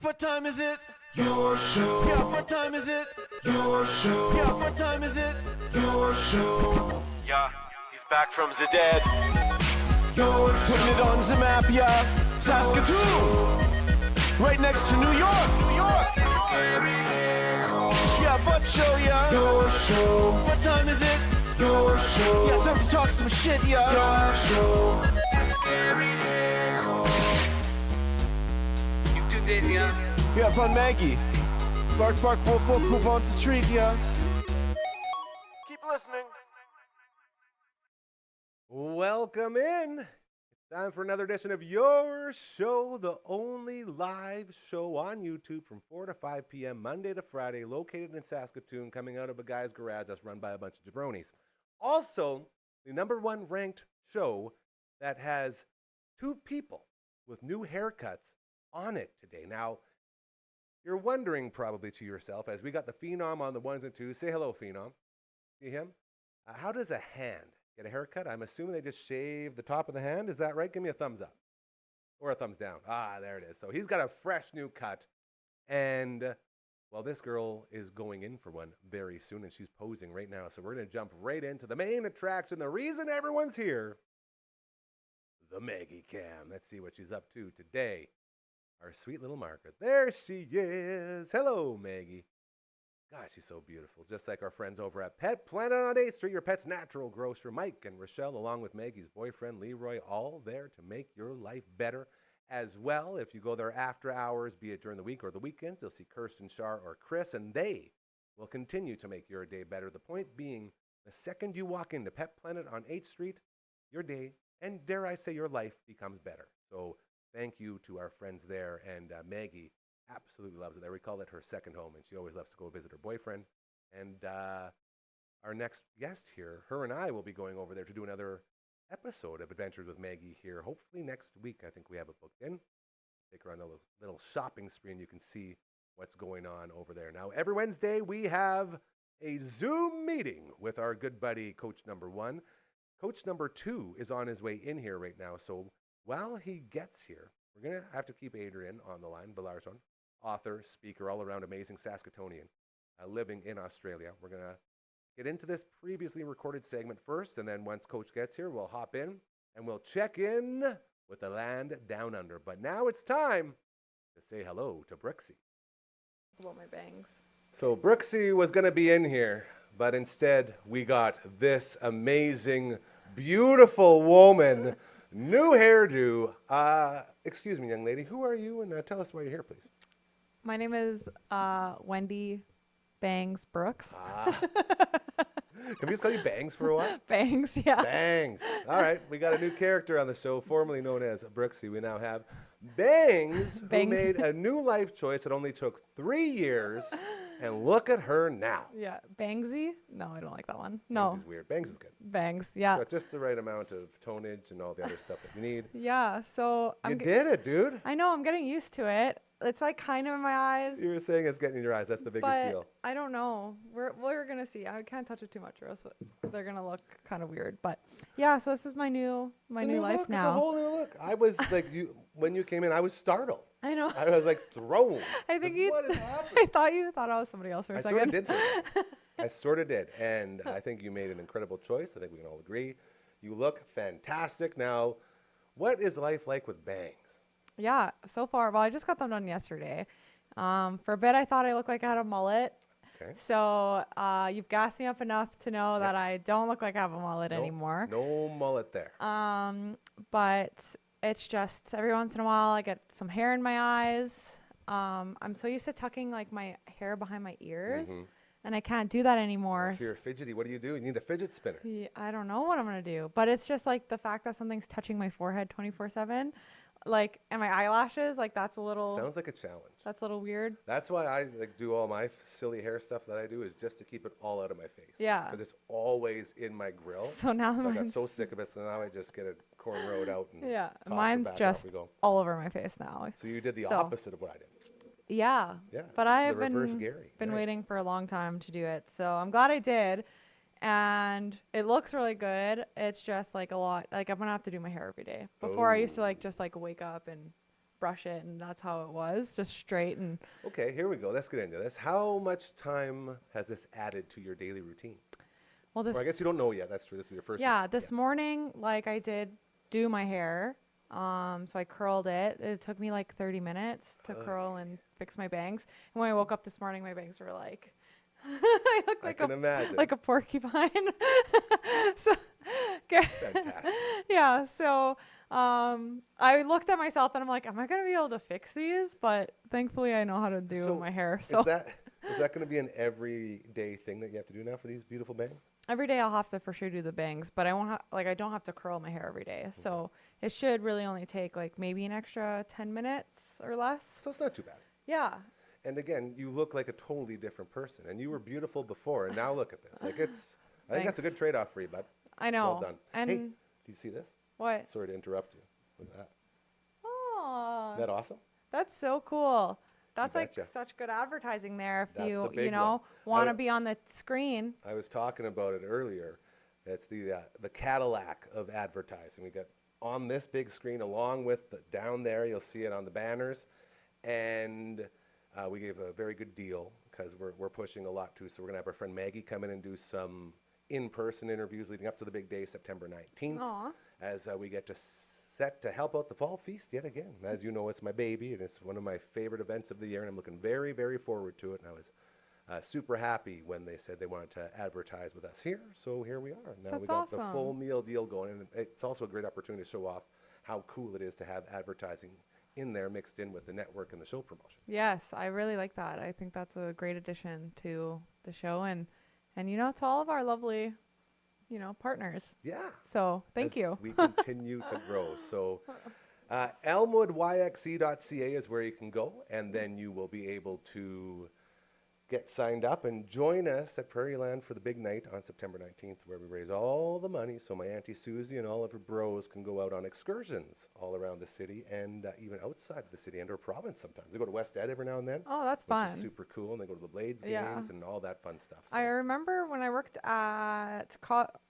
What time is it? Your show. Yeah, what time is it? Your show. Yeah, what time is it? Your show. Yeah, he's back from the dead. Your show. Putting it on the map, yeah. Saskatoon. Right next to New York. New York. Yeah, what show, yeah. Your show. What time is it? Your show. Yeah, time to talk some shit, yeah. Your show. You've tuned in, yeah. Yeah, fun Maggie. Bark, bark, wolf, wolf, who wants a treat, yeah. Keep listening. Welcome in. It's time for another edition of Your Show, the only live show on YouTube from 4 to 5 p.m. Monday to Friday, located in Saskatoon, coming out of a guy's garage that's run by a bunch of jabronis. Also, the #1 ranked show that has 2 people with new haircuts on it today. Now, you're wondering probably to yourself, as we got the Phenom on the 1s and 2s, say hello, Phenom. See him? How does a hand get a haircut? I'm assuming they just shave the top of the hand. Is that right? Give me a thumbs up or a thumbs down. Ah, there it is. So he's got a fresh new cut. And, well, this girl is going in for one very soon, and she's posing right now. So we're going to jump right into the main attraction, the reason everyone's here, the Maggie Cam. Let's see what she's up to today. Our sweet little Margaret. There she is. Hello, Maggie. God, she's so beautiful. Just like our friends over at Pet Planet on 8th Street, your pet's natural grocer, Mike and Rochelle, along with Maggie's boyfriend, Leroy, all there to make your life better as well. If you go there after hours, be it during the week or the weekends, you'll see Kirsten, Shar, or Chris, and they will continue to make your day better. The point being, the second you walk into Pet Planet on 8th Street, your day, and dare I say your life, becomes better. So thank you to our friends there, and Maggie absolutely loves it there. We call it her second home, and she always loves to go visit her boyfriend. And our next guest here, her and I will be going over there to do another episode of Adventures with Maggie here, hopefully next week. I think we have it booked in. Take her on a little shopping spree, and you can see what's going on over there. Now, every Wednesday, we have a Zoom meeting with our good buddy, Coach #1. Coach #2 is on his way in here right now, so while he gets here, we're going to have to keep Adrian on the line, Belarson, author, speaker, all-around amazing Saskatoonian, living in Australia. We're going to get into this previously recorded segment first, and then once Coach gets here, we'll hop in, and we'll check in with the land down under. But now it's time to say hello to Brooksy. About my bangs. So Brooksy was going to be in here, but instead we got this amazing, beautiful woman. New hairdo. Excuse me, young lady. Who are you? And tell us why you're here, please. My name is Wendy Bangs Brooks. Can we just call you Bangs for a while? Bangs, yeah. Bangs. All right. We got a new character on the show, formerly known as Brooksy. We now have Bangs, who made a new life choice. It only took 3 years. And look at her now. Yeah. Bangsy? No, I don't like that one. No. Bangs is weird. Bangs is good. Bangs, yeah. It's got just the right amount of tonnage and all the other stuff that you need. Yeah, so You did it, dude. I know, I'm getting used to it. It's like kind of in my eyes. You were saying it's getting in your eyes. That's the biggest but deal. I don't know. We're going to see. I can't touch it too much or else they're going to look kind of weird. But yeah, so this is my new life look. now. It's a whole new look. I was like, when you came in, I was startled. I know. I was like thrown. I think what is happening? I thought you thought I was somebody else for a second. I sort of did. I sort of did. And I think you made an incredible choice. I think we can all agree. You look fantastic. Now, what is life like with bangs? Yeah, so far, well, I just got them done yesterday. For a bit, I thought I looked like I had a mullet. Okay. So you've gassed me up enough to know that I don't look like I have a mullet anymore. No mullet there. But it's just every once in a while I get some hair in my eyes. I'm so used to tucking like my hair behind my ears, and I can't do that anymore. So you're fidgety. What do? You need a fidget spinner. Yeah, I don't know what I'm gonna do, but it's just like the fact that something's touching my forehead 24/7. Like, and my eyelashes, like that's a little. Sounds like a challenge. That's a little weird. That's why I do all my silly hair stuff that I do, is just to keep it all out of my face. Yeah. Because it's always in my grill. So now I got so sick of it, so now I just get it cornrowed out. And yeah, toss it mine's back, just off we go. all over my face now. So you did the opposite of what I did. Yeah. Yeah. But I've the reverse Gary. been Nice. waiting for a long time to do it, so I'm glad I did. And it looks really good. It's just like a lot. Like I'm gonna have to do my hair every day. Before I used to like just like wake up and brush it, and that's how it was, just straight. And Okay, here we go. Let's get into this. How much time has this added to your daily routine? well, this Or I guess you don't know yet. That's true. This is your first yeah, night. this morning, like I did do my hair. So I curled it. It took me like 30 minutes to curl and fix my bangs. And when I woke up this morning, my bangs were like, I look I like can imagine. like a porcupine. So, okay. Fantastic. Yeah. So, I looked at myself and I'm like, am I going to be able to fix these? But thankfully I know how to do So my hair. Is So that going to be an everyday thing that you have to do now for these beautiful bangs? every day I'll have to for sure do the bangs, but I won't I don't have to curl my hair every day. So it should really only take like maybe an extra 10 minutes or less. So it's not too bad. Yeah. And again, you look like a totally different person. And you were beautiful before, and now look at this. Like I think that's a good trade-off for you, bud. I know. Well done. And Hey, do you see this? what? Sorry to interrupt you with that. Oh, Isn't that awesome? that's so cool. That's like betcha. such good advertising there if That's the you big know one. want to be on the screen. I was talking about it earlier. It's the Cadillac of advertising. We got on this big screen along with down there. You'll see it on the banners, and we gave a very good deal because we're pushing a lot too. So we're gonna have our friend Maggie come in and do some in-person interviews leading up to the big day, September 19th, Aw. as we get to set to help out the Fall Feast yet again. As you know, it's my baby, and it's one of my favorite events of the year, and I'm looking very, very forward to it. And I was super happy when they said they wanted to advertise with us here. So here we are. Now we got That's the full awesome. meal deal going, and it's also a great opportunity to show off how cool it is to have advertising in there mixed in with the network and the show promotion. Yes, I really like that. I think that's a great addition to the show and to all of our lovely, partners. Yeah. So thank as you. we continue to grow. So elmwoodyxe.ca is where you can go, and then you will be able to get signed up and join us at Prairie Land for the big night on September 19th, where we raise all the money so my Auntie Susie and all of her bros can go out on excursions all around the city and even outside of the city and our province sometimes. They go to West Ed every now and then, Oh, that's which fun. is super cool, and they go to the Blades Yeah. games and all that fun stuff. So, I remember when I worked at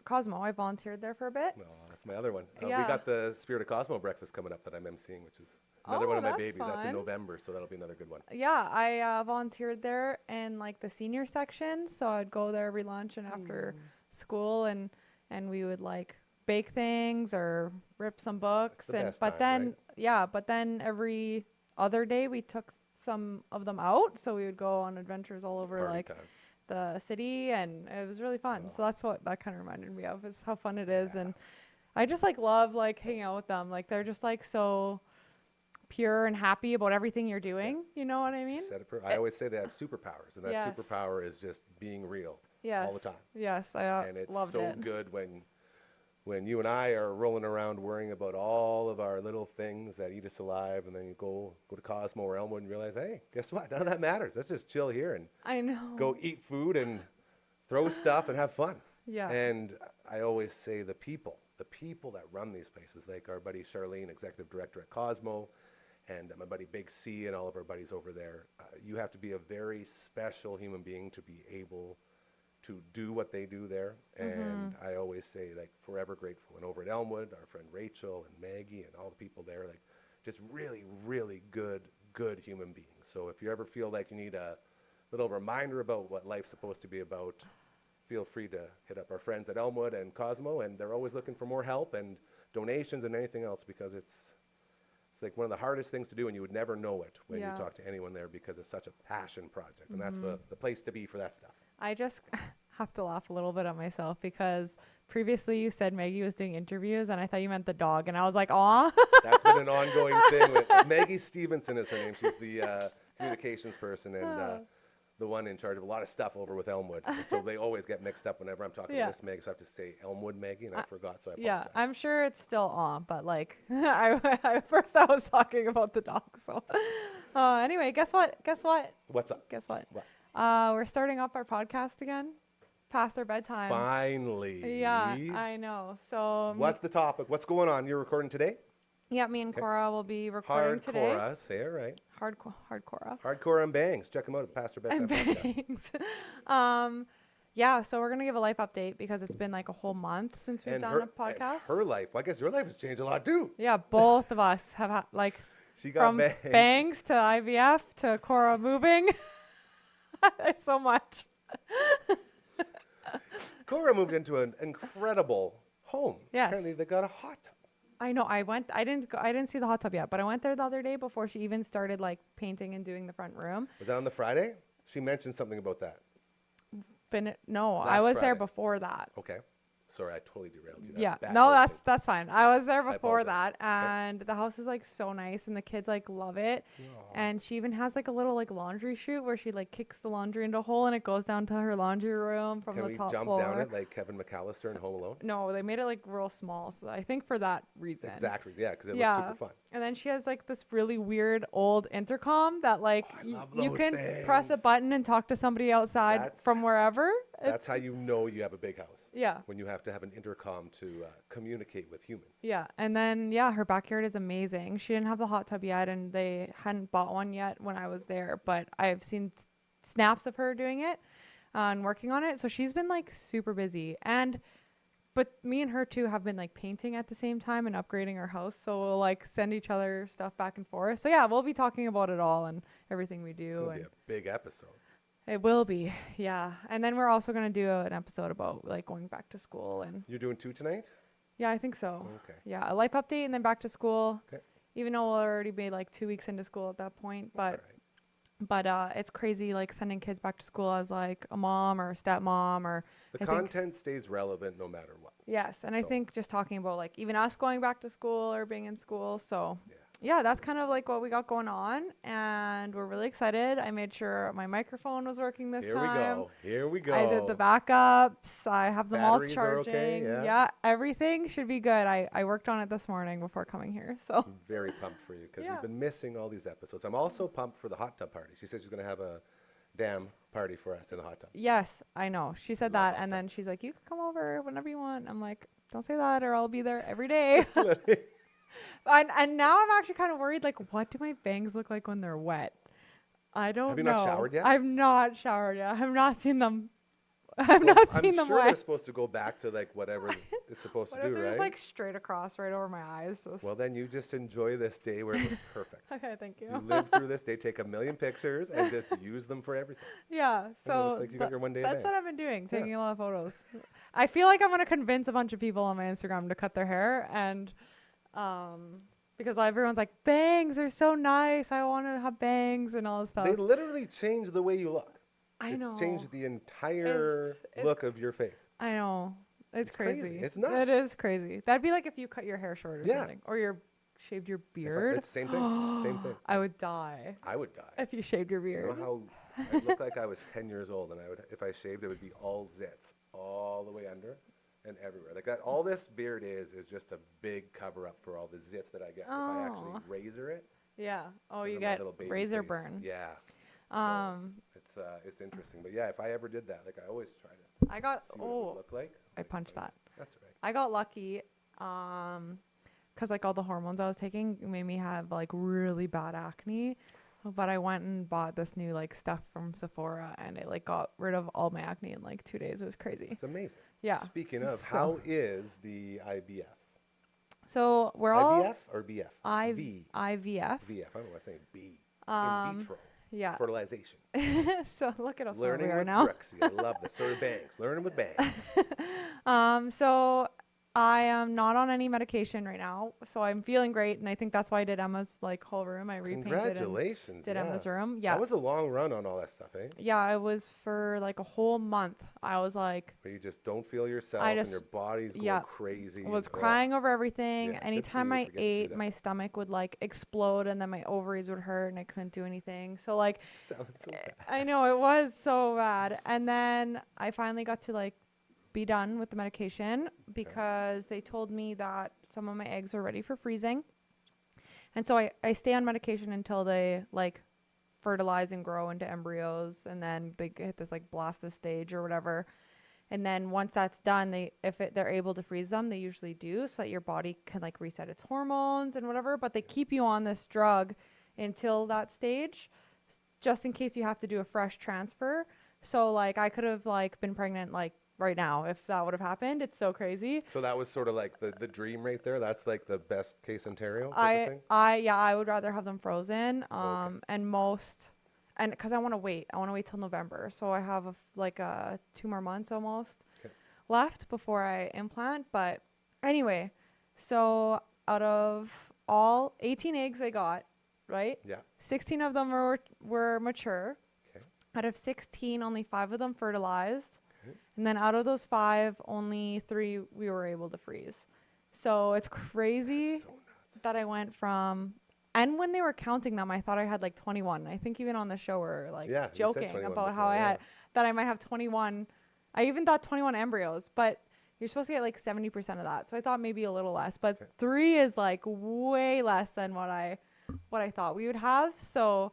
Cosmo, I volunteered there for a bit. that's my other one. We Yeah. got the Spirit of Cosmo breakfast coming up that I'm emceeing, which is another Oh, one of my that's babies. That's in fun. November, so that'll be another good one. Yeah, I volunteered there in like the senior section, so I'd go there every lunch and after school, and we would like bake things or rip some books, the and best but time, then right? yeah, but then every other day we took some of them out, so we would go on adventures all over Party like time. the city, and it was really fun. So that's what that kind of reminded me of, is how fun it is, and I just like love like hanging out with them. Like they're just like so pure and happy about everything you're doing. You know what I mean? I always say they have superpowers, and that Yes. superpower is just being real Yes. all the time. Yes, I And it's loved so it. good when you and I are rolling around worrying about all of our little things that eat us alive, and then you go to Cosmo or Elmwood and realize, hey, guess what? None of that matters. Let's just chill here and I know. go eat food and throw stuff and have fun. Yeah. And I always say the people that run these places, like our buddy Charlene, executive director at Cosmo, and my buddy Big C and all of our buddies over there, you have to be a very special human being to be able to do what they do there. And I always say, like, forever grateful. And over at Elmwood, our friend Rachel and Maggie and all the people there, like, just really, really good human beings. So if you ever feel like you need a little reminder about what life's supposed to be about, feel free to hit up our friends at Elmwood and Cosmo, and they're always looking for more help and donations and anything else, because it's like one of the hardest things to do, and you would never know it when you Yeah. talk to anyone there, because it's such a passion project, and that's the place to be for that stuff. I just have to laugh a little bit at myself because previously you said Maggie was doing interviews, and I thought you meant the dog, and I was like, aw. That's been an ongoing thing with Maggie Stevenson is her name. She's the communications person and the one in charge of a lot of stuff over with Elmwood. And so they always get mixed up whenever I'm talking Yeah. to Miss Maggie, so I have to say Elmwood Maggie, and I forgot, so I apologize. Yeah, I'm sure it's still on, but like, first I was talking about the dog. So, anyway, guess what? What's up? Guess what? What? We're starting up our podcast again, past our bedtime. Finally. Yeah, I know. So, What's the topic? What's going on? You're recording today? yeah, me and Cora will be recording today. Hardcore, say it right. Hardcore. Hardcore and Bangs. Check them out at the Pastor Bedtime And Podcast. bangs. Yeah, so we're gonna give a life update because it's been like a whole month since we've done a podcast. Her life. Well, I guess your life has changed a lot too. Yeah, both of us have like She got From bangs to IVF to Cora moving. There's so much. Cora moved into an incredible home. Yes. Apparently they got a hot tub. I know. I didn't see the hot tub yet, but I went there the other day before she even started like painting and doing the front room. Was that on the Friday? She mentioned something about that. No, I Last was there Friday. before that. Okay. Sorry, I totally derailed you. That's Yeah, bad no, hosting. that's fine. I was there before apologize. that, and the house is like so nice, and the kids like love it. And she even has like a little like laundry chute where she like kicks the laundry into a hole, and it goes down to her laundry room from Can the we top jump floor. down it like Kevin McAllister in Home Alone? No, they made it like real small, so I think for that reason. Exactly. Yeah, because it Yeah. looks super fun. And then she has like this really weird old intercom that like I love you those can press a things. button and talk to somebody outside That's- from wherever. That's how you know you have a big house. Yeah. When you have to have an intercom to communicate with humans. Yeah, and then yeah, her backyard is amazing. She didn't have the hot tub yet, and they hadn't bought one yet when I was there. But I've seen snaps of her doing it and working on it. So she's been like super busy. But me and her too have been like painting at the same time and upgrading our house. So we'll like send each other stuff back and forth. So yeah, we'll be talking about it all and everything we It's do. going to And be a big episode. it will be, yeah. And then we're also gonna do an episode about like going back to school and You're doing 2 tonight? yeah, I think so. Okay. Yeah, a life update and then back to school. Okay. Even though we'll already be like 2 weeks into school at that point, That's but all right. it's crazy like sending kids back to school as like a mom or a stepmom or The I think- content stays relevant no matter what. yes, and I So- think just talking about like even us going back to school or being in school, so Yeah. yeah, that's kind of like what we got going on, and we're really excited. I made sure my microphone was working this Here time. we go. Here we go. I did the backups. I have them all Batteries are charging. okay, yeah? Everything should be good. I worked on it this morning before coming here. So I'm very pumped for you because Yeah. we've been missing all these episodes. I'm also pumped for the hot tub party. She said she's going to have a damn party for us in the hot tub. yes, I know. She said Love that, hot and then tubs. she's like, "You can come over whenever you want." I'm like, "Don't say that, or I'll be there every day." and now I'm actually kind of worried. Like, what do my bangs look like when they're wet? I don't know. Have you not showered yet? I've not showered yet. I have not seen them. I've not seen I'm them sure they're wet. supposed to go back to like whatever it's supposed What to if do, they're right? just like straight across right over my eyes? So Well, then you just enjoy this day where it was perfect. okay, thank you. You live through this day, take a million pictures, and just use them for everything. Yeah, it so looks like you got your one day of that's what bangs. I've been doing, Yeah. taking a lot of photos. I feel like I'm gonna convince a bunch of people on my Instagram to cut their hair, and because everyone's like, bangs are so nice. I want to have bangs and all this stuff. They literally change the way you look. I It's know. changed the entire It's- look of your face. I know. It's crazy. crazy. It's It nuts. is crazy. That'd be like if you cut your hair short or Yeah. something, or you shaved your If I- beard. It's the same thing. Same thing. I would die I would die. if you shaved your You beard. know how I look like I was 10 years old, and if I shaved, it would be all zits, all the way under and everywhere. Like that, all this beard is just a big cover up for all the zits that I get. If I actually Aw. razor it, Yeah. Oh, 'cause you of my get little baby razor face. burn. Yeah. It's interesting, but yeah, if I ever did that, like I always try to I got. see what it would Oh, look like. I punched that. That's all right. I got lucky, 'cause like all the hormones I was taking made me have like really bad acne. But I went and bought this new like stuff from Sephora, and it like got rid of all my acne in like 2 days. It was crazy. It's amazing. Yeah. Speaking of, So- how is the IVF? So we're all IVF or BF? V. IVF. VF. I don't know why I'm saying B. Um, In vitro Yeah. fertilization. So look at us where Learning we are with now. Brooks. I love this. Or bangs. Learning with bangs. So I am not on any medication right now, so I'm feeling great, and I think that's why I did Emma's like whole room. I repainted and Congratulations. did yeah. Emma's room. Yeah. That was a long run on all that stuff, eh? Yeah, it was for like a whole month. I was like, Where you just don't feel yourself I and just- your body's going yeah, crazy. was and- crying over everything. Yeah, good for Anytime you I for getting through ate, that. my stomach would like explode, and then my ovaries would hurt, and I couldn't do anything. So like, Sounds so bad. I know it was so bad. And then I finally got to like be done with the medication because they told me that some of my eggs were ready for freezing. And so I stay on medication until they like fertilize and grow into embryos, and then they hit this like blastocyst stage or whatever. And then once that's done, they're able to freeze them, they usually do, so that your body can like reset its hormones and whatever. But they keep you on this drug until that stage, just in case you have to do a fresh transfer. So like I could have like been pregnant like right now if that would have happened. It's so crazy. So that was sort of like the dream right there. That's like the best case scenario type of thing. I would rather have them frozen. Okay. And because I want to wait. I want to wait till November. So I have like 2 more months almost Okay. left before I implant. But anyway, so out of all 18 eggs I got, right? Yeah. 16 of them were mature. Okay. Out of 16, only 5 of them fertilized. Okay. And then out of those 5, only 3 we were able to freeze. So it's crazy So nuts. that I went from, and when they were counting them, I thought I had like 21. I think even on the show we're like Yeah, you said joking 21 about how before, I yeah. had, that I might have 21. I even thought 21 embryos, but you're supposed to get like 70% of that. So I thought maybe a little less, but Okay. 3 is like way less than what I thought we would have. So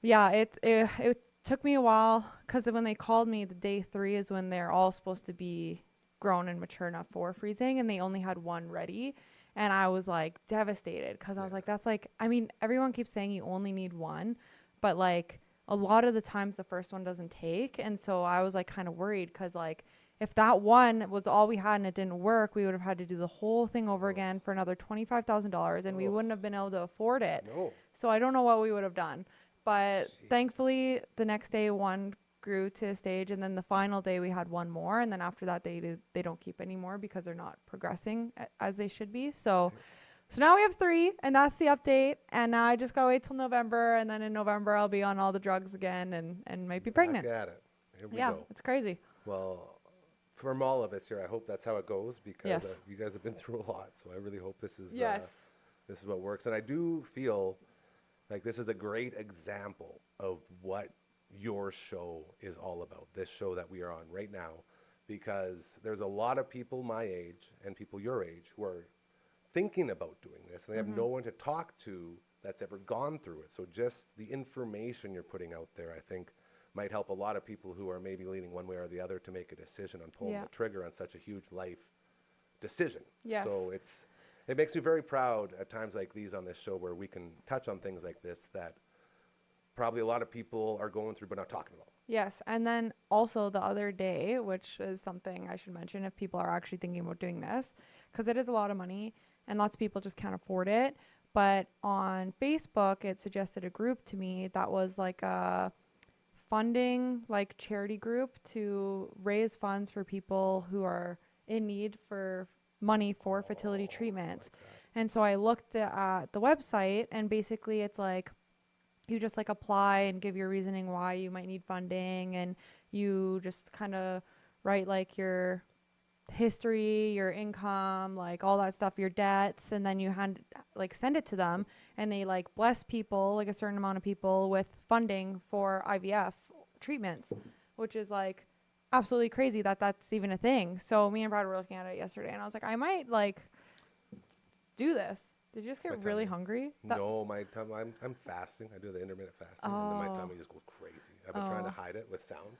yeah, it took me a while, because when they called me, the day 3 is when they're all supposed to be grown and mature enough for freezing, and they only had 1 ready. And I was like devastated, because I was like, that's like, I mean, everyone keeps saying you only need 1, but like a lot of the times the first one doesn't take. And so I was like kind of worried, because like if that 1 was all we had and it didn't work, we would have had to do the whole thing over again for another $25,000, and we wouldn't have been able to afford it. No. So I don't know what we would have done. But Jeez. thankfully, the next day 1 grew to a stage, and then the final day we had 1 more, and then after that they don't keep any more because they're not progressing as they should be. So now we have 3, and that's the update. And now I just gotta wait till November, and then in November I'll be on all the drugs again and might be pregnant. Back at it. Here we Yeah, go. it's crazy. Well, from all of us here, I hope that's how it goes, because Yes. you guys have been through a lot. So I really hope this is Yes. what works. And I do feel like this is a great example of what your show is all about, this show that we are on right now, because there's a lot of people my age and people your age who are thinking about doing this, and they have no one to talk to that's ever gone through it. So just the information you're putting out there, I think, might help a lot of people who are maybe leaning one way or the other to make a decision on pulling the trigger on such a huge life decision. Yes. So it makes me very proud at times like these on this show, where we can touch on things like this that probably a lot of people are going through but not talking about. Yes, and then also the other day, which is something I should mention if people are actually thinking about doing this, because it is a lot of money and lots of people just can't afford it. But on Facebook, it suggested a group to me that was like a funding, like charity group to raise funds for people who are in need for money for fertility treatments. And so I looked at the website, and basically it's like, you just like apply and give your reasoning why you might need funding, and you just kind of write like your history, your income, like all that stuff, your debts, and then you send it to them, and they like bless people, like a certain amount of people, with funding for IVF treatments, which is like absolutely crazy that that's even a thing. So me and Brad were looking at it yesterday, and I was like, I might like do this. Did you just get really hungry? No, my tummy, I'm fasting. I do the intermittent fasting, and then my tummy just goes crazy. I've been trying to hide it with sounds,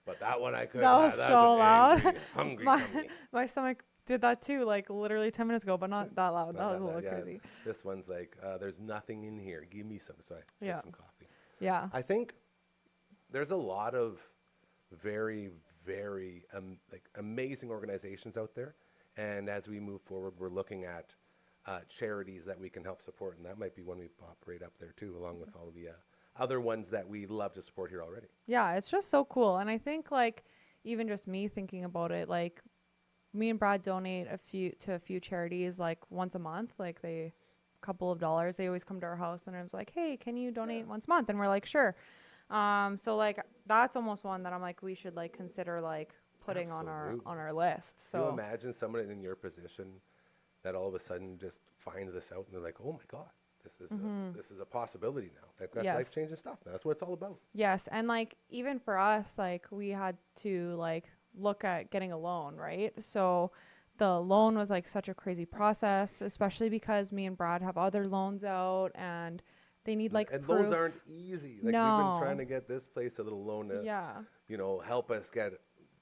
but that one I couldn't. That was That so an loud. angry, hungry tummy. My stomach did that too, like literally 10 minutes ago, but not that loud. That was a little Yeah, crazy. this one's like, there's nothing in here. Give me some. So I take some coffee. Yeah. I think there's a lot of very, very like amazing organizations out there, and as we move forward, we're looking at charities that we can help support, and that might be one we pop right up there too, along with all the other ones that we love to support here already. Yeah, it's just so cool. And I think like even just me thinking about it, like me and Brad donate a few charities like once a month, like a couple of dollars. They always come to our house, and I was like, hey, can you donate once a month? And we're like, sure. So like that's almost one that I'm like, we should like consider like putting on our list. So Can you imagine someone in your position that all of a sudden just finds this out, and they're like, oh my God, this is a possibility now. That's life-changing stuff. That's what it's all about. Yes, and like even for us, like we had to like look at getting a loan, right? So the loan was like such a crazy process, especially because me and Brad have other loans out, and they need like and proof. loans aren't easy. Like we've been trying to get this place a little loan to help us get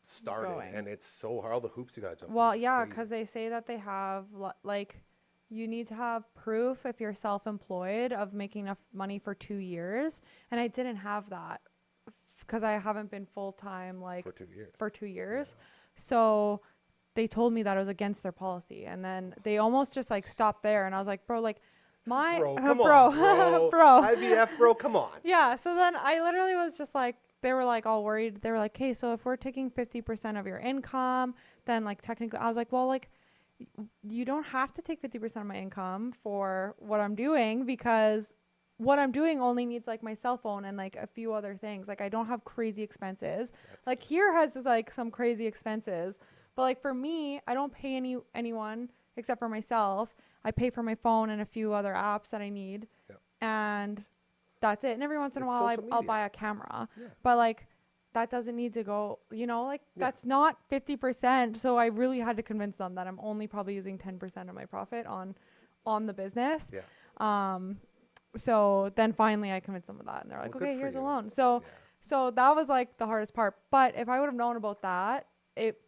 started, and it's so hard. All the hoops you gotta jump through. Well, It's yeah, crazy. because they say that they have like you need to have proof if you're self-employed of making enough money for 2 years, and I didn't have that because I haven't been full time like For 2 years. for 2 years. So they told me that it was against their policy, and then they almost just like stopped there, and I was like, bro, like my Bro, come bro, on, bro. bro. IVF, bro, come on. Yeah. So then I literally was just like, they were like all worried. They were like, hey, so if we're taking 50% of your income, then like technically, I was like, well, like you don't have to take 50% of my income for what I'm doing, because what I'm doing only needs like my cell phone and like a few other things. Like I don't have crazy expenses. Like here has like some crazy expenses, but like for me, I don't pay anyone except for myself. I pay for my phone and a few other apps that I need, and that's it. And every once in a It's while, social I'll media. buy a camera, Yeah. but like that doesn't need to go, like that's not 50%. So I really had to convince them that I'm only probably using 10% of my profit on the business. Yeah. So then finally I convinced them of that, and they're like, Well, good okay, for here's a you. loan. So, Yeah. so that was like the hardest part. But if I would have known about that,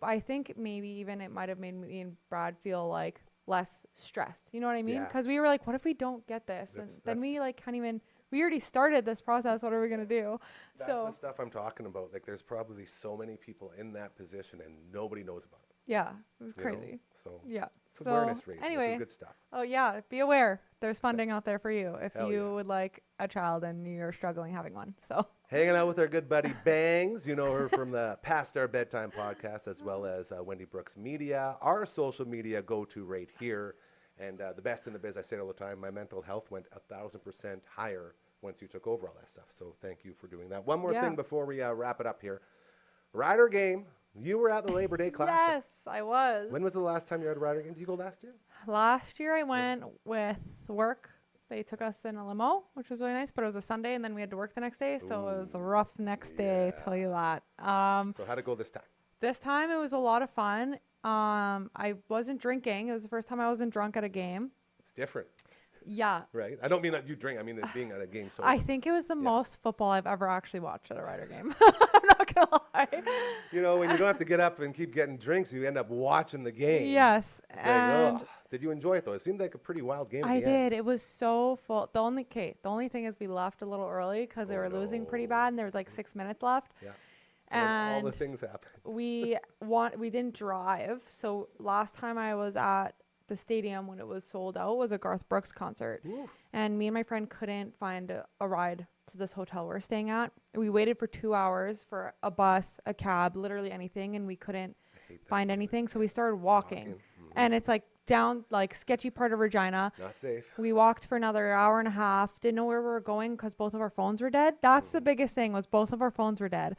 I think maybe even it might have made me and Brad feel like less stressed. You know what I mean? Yeah. Because we were like, what if we don't get this? And then we like can't even, we already started this process. What are we going to do? That's the stuff I'm talking about. Like, there's probably so many people in that position and nobody knows about it. Yeah, it was you know? crazy. So Yeah. it's So awareness raising. This anyway, is good stuff. oh yeah, be aware. There's funding out there for you if Hell you yeah. would like a child and you're struggling having one. So Hanging out with our good buddy Bangs. You know her from the Past Our Bedtime podcast, as well as Wendy Brooks Media, our social media go-to right here. And the best in the biz, I say it all the time, my mental health went 1,000% higher once you took over all that stuff. So thank you for doing that. One more thing before we wrap it up here. Rider game. You were at the Labor Day Classic. yes, I was. When was the last time you had a rider game? Did you go last year? Last year I went with work. They took us in a limo, which was really nice, but it was a Sunday and then we had to work the next day. So it was a rough next day, tell you that. So how'd it go this time? This time it was a lot of fun. I wasn't drinking. It was the first time I wasn't drunk at a game. It's different, Yeah. right? I don't mean that you drink. I mean it being at a game. So I think it was the most football I've ever actually watched at a Rider game. I'm not going to lie. you know, when you don't have to get up and keep getting drinks, you end up watching the game. Yes. It's like, And ugh. Did you enjoy it though? It seemed like a pretty wild game. I at the end. did. It was so full. The only thing is we left a little early because they were losing pretty bad and there was like 6 minutes left. Yeah. And all And the things happen. we didn't drive. So last time I was at the stadium when it was sold out was a Garth Brooks concert. Ooh. And me and my friend couldn't find a ride to this hotel we're staying at. We waited for 2 hours for a bus, a cab, literally anything, and we couldn't find anything. So we started walking. And it's like down like sketchy part of Regina. Not safe. We walked for another hour and a half. Didn't know where we were going because both of our phones were dead. That's the biggest thing, was both of our phones were dead.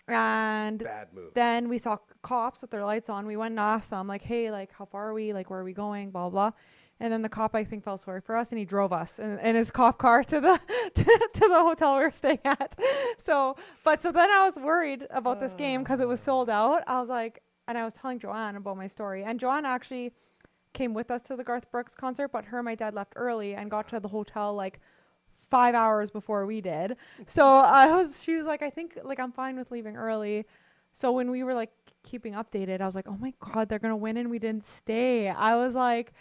And Bad move. then we saw cops with their lights on. We went and asked them, like, hey, like, how far are we? Like, where are we going? Blah, blah. And then the cop, I think, felt sorry for us, and he drove us in his cop car to the to the hotel we were staying at. So then I was worried about this game because it was sold out. I was like, and I was telling Joanne about my story. And Joanne actually came with us to the Garth Brooks concert, but her and my dad left early and got to the hotel like 5 hours before we did. So she was like, I think like I'm fine with leaving early. So when we were like keeping updated, I was like, oh my God, they're going to win and we didn't stay. I was like,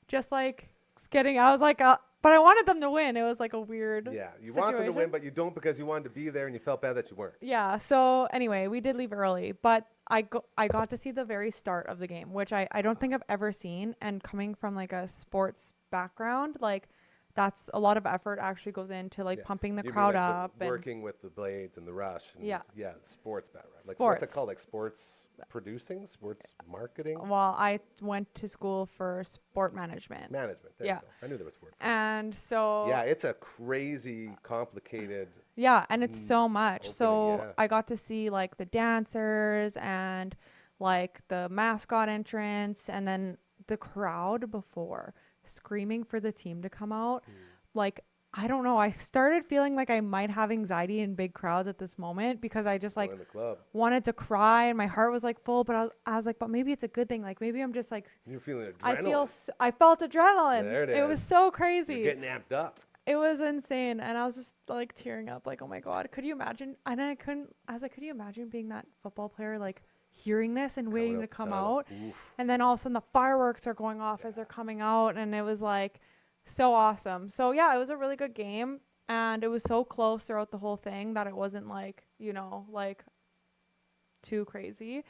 just like I was like, but I wanted them to win. It was like a weird Yeah, you want them to situation. win, but you don't because you wanted to be there and you felt bad that you weren't. Yeah. So anyway, we did leave early, but I got to see the very start of the game, which I don't think I've ever seen. And coming from like a sports background, like that's a lot of effort actually goes into like pumping the You mean, crowd like, up and working with the blades and the rush. And Yeah. Sports background. Like, so what's it Sports. called? Like sports producing, sports marketing, well, I went to school for sport management. management. There Yeah. you go. I knew there was a word. For And so it. Yeah, it's a crazy, complicated. yeah, and it's so much. So yeah. I got to see like the dancers and like the mascot entrance and then the crowd before screaming for the team to come out. Like, I don't know. I started feeling like I might have anxiety in big crowds at this moment because I just like in the club. wanted to cry and my heart was like full, but I was like, but maybe it's a good thing. Like maybe I'm just like, You're feeling adrenaline. I felt adrenaline. There it It was is. so crazy. You're getting amped up. It was insane. And I was just like tearing up, like, oh my God, could you imagine? And I was like, could you imagine being that football player, like hearing this and waiting to come out? And then all of a sudden the fireworks are going off as they're coming out. And it was like so awesome. So yeah, it was a really good game. And it was so close throughout the whole thing that it wasn't like, like too crazy.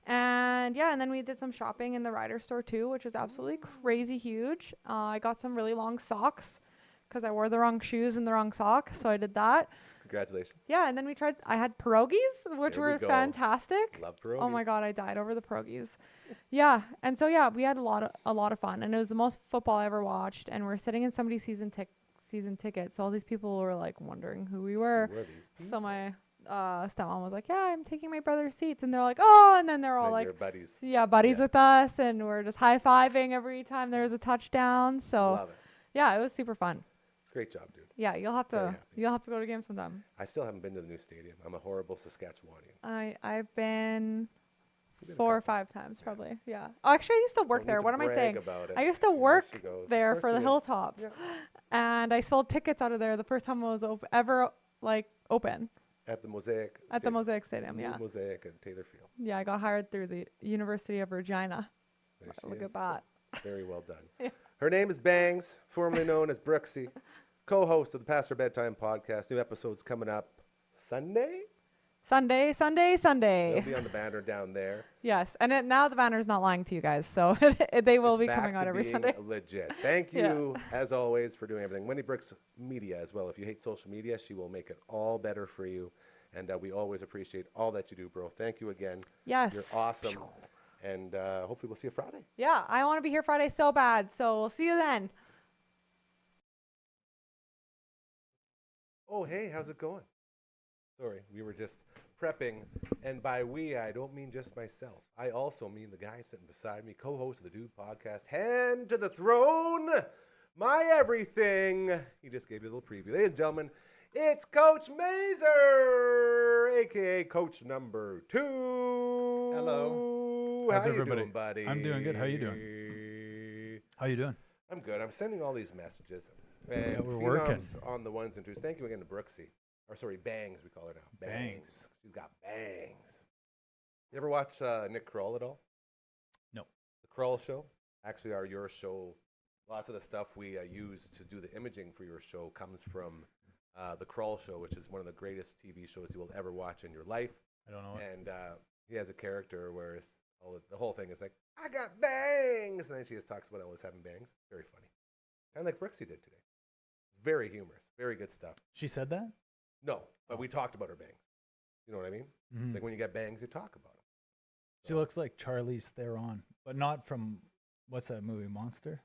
And yeah, and then we did some shopping in the Rider store too, which is absolutely crazy huge. I got some really long socks because I wore the wrong shoes and the wrong sock, so I did that. Congratulations. Yeah, and then I had pierogies, which There we were go. fantastic. Love pierogies. Oh my God, I died over the pierogies. Yeah, and so yeah, we had a lot of fun, and it was the most football I ever watched. And we're sitting in somebody's season ticket, so all these people were like wondering who we were. Who are these people? So my stepmom was like, "Yeah, I'm taking my brother's seats," and they're like, "Oh," and then they're all And like, your buddies. "Yeah, buddies Yeah. with us," and we're just high fiving every time there was a touchdown. So Love it. yeah, it was super fun. Great job, dude. Yeah, you'll have Very to happy. go to games sometime. I still haven't been to the new stadium. I'm a horrible Saskatchewanian. I've been You've been a 4 or couple. 5 times probably. Yeah. Oh, actually, I used to work Don't need there. to What am I brag saying? about it. I used to Here work she goes. Of there course for you the did. Hilltops, Yeah. and I sold tickets out of there the first time I was ever open At the Mosaic. at the Stadium. Mosaic Stadium. New Yeah. Mosaic at Taylor Field. Yeah, I got hired through the University of Regina. There she Look is. at that. Very well done. Yeah. Her name is Bangs, formerly known as Brooksy, co-host of the Pastor Bedtime podcast. New episodes coming up Sunday. Sunday. They'll be on the banner down there. Yes, and now the banner's not lying to you guys, so they will It's be back coming out to every being Sunday. Legit. Thank Yeah. you, as always, for doing everything. Wendy Brooks Media as well. If you hate social media, she will make it all better for you. And we always appreciate all that you do, bro. Thank you again. Yes. You're awesome. And hopefully we'll see you Friday. Yeah, I want to be here Friday so bad, so we'll see you then. Oh, hey, how's it going? Sorry, we were just prepping. And by we, I don't mean just myself. I also mean the guy sitting beside me, co-host of the Dude Podcast, Hand to the Throne, my everything. He just gave you a little preview. Ladies and gentlemen, it's Coach Mazer, a.k.a. Coach number 2. Hello. How How's you everybody? doing, buddy? I'm doing good. How you doing? How you doing? I'm good. I'm sending all these messages. And Yeah, we're working. Phenoms on the ones and twos. Thank you again to Brooksy. Or sorry, Bangs, we call her now. Bangs. She's got bangs. You ever watch Nick Kroll at all? No. The Kroll Show? Actually, your show, lots of the stuff we use to do the imaging for your show comes from the Kroll Show, which is one of the greatest TV shows you will ever watch in your life. I don't know. And he has a character where the whole thing is like, I got bangs! And then she just talks about always having bangs. Very funny. Kind of like Brooksy did today. Very humorous. Very good stuff. She said that? No, but we talked about her bangs. You know what I mean? Mhm. Like when you get bangs, you talk about them. She looks like Charlize Theron, but not from, what's that movie, Monster?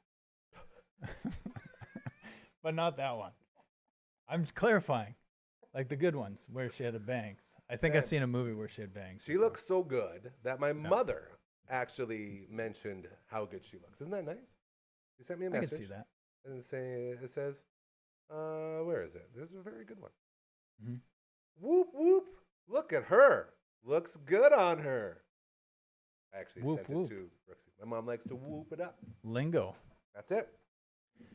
But not that one. I'm clarifying. Like the good ones where she had the bangs. I think Yeah. I've seen a movie where she had bangs. She looks so good that my mother actually mentioned how good she looks. Isn't that nice? She sent me a I message. can see that. And it says, where is it? This is a very good one. Mhm. Whoop, whoop. Look at her. Looks good on her. I actually Whoop, sent whoop. it to Brooksy. My mom likes to whoop it up. Lingo. That's it.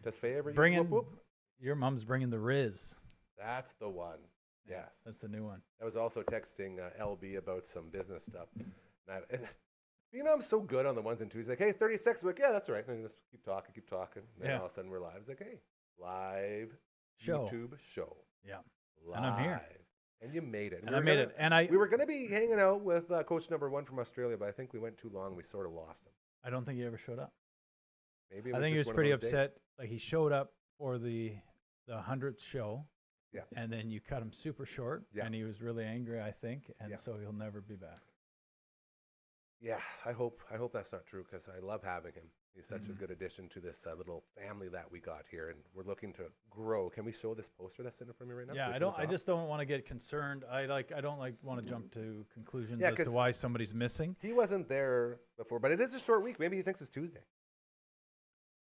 Does Faye ever use Bringing, whoop, whoop? your mom's bringing the Riz. That's the one. Yes. That's the new one. I was also texting LB about some business stuff. And you know, I'm so good on the ones and twos. Like, hey, 36. I'm like, yeah, that's all right. And then just keep talking. And then Yeah. all of a sudden we're live. It's like, hey, live Show. YouTube show. Yeah. Live. And I'm here. And you made it. And I made it. And I We were going to be hanging out with Coach number 1 from Australia, but I think we went too long. We sort of lost him. I don't think he ever showed up. Maybe it I was think he just was one of pretty those days. upset. Like he showed up for the 100th show. Yeah. And then you cut him super short. Yeah. And he was really angry, I think. And Yeah. so he'll never be back. Yeah, I hope that's not true because I love having him. He's such a Mhm. good addition to this little family that we got here, and we're looking to grow. Can we show this poster that's sitting in front of me right now? Yeah, Can we I show don't. this I off? just don't want to get concerned. I don't want to jump to conclusions Yeah, as to 'cause- why somebody's missing. He wasn't there before, but it is a short week. Maybe he thinks it's Tuesday.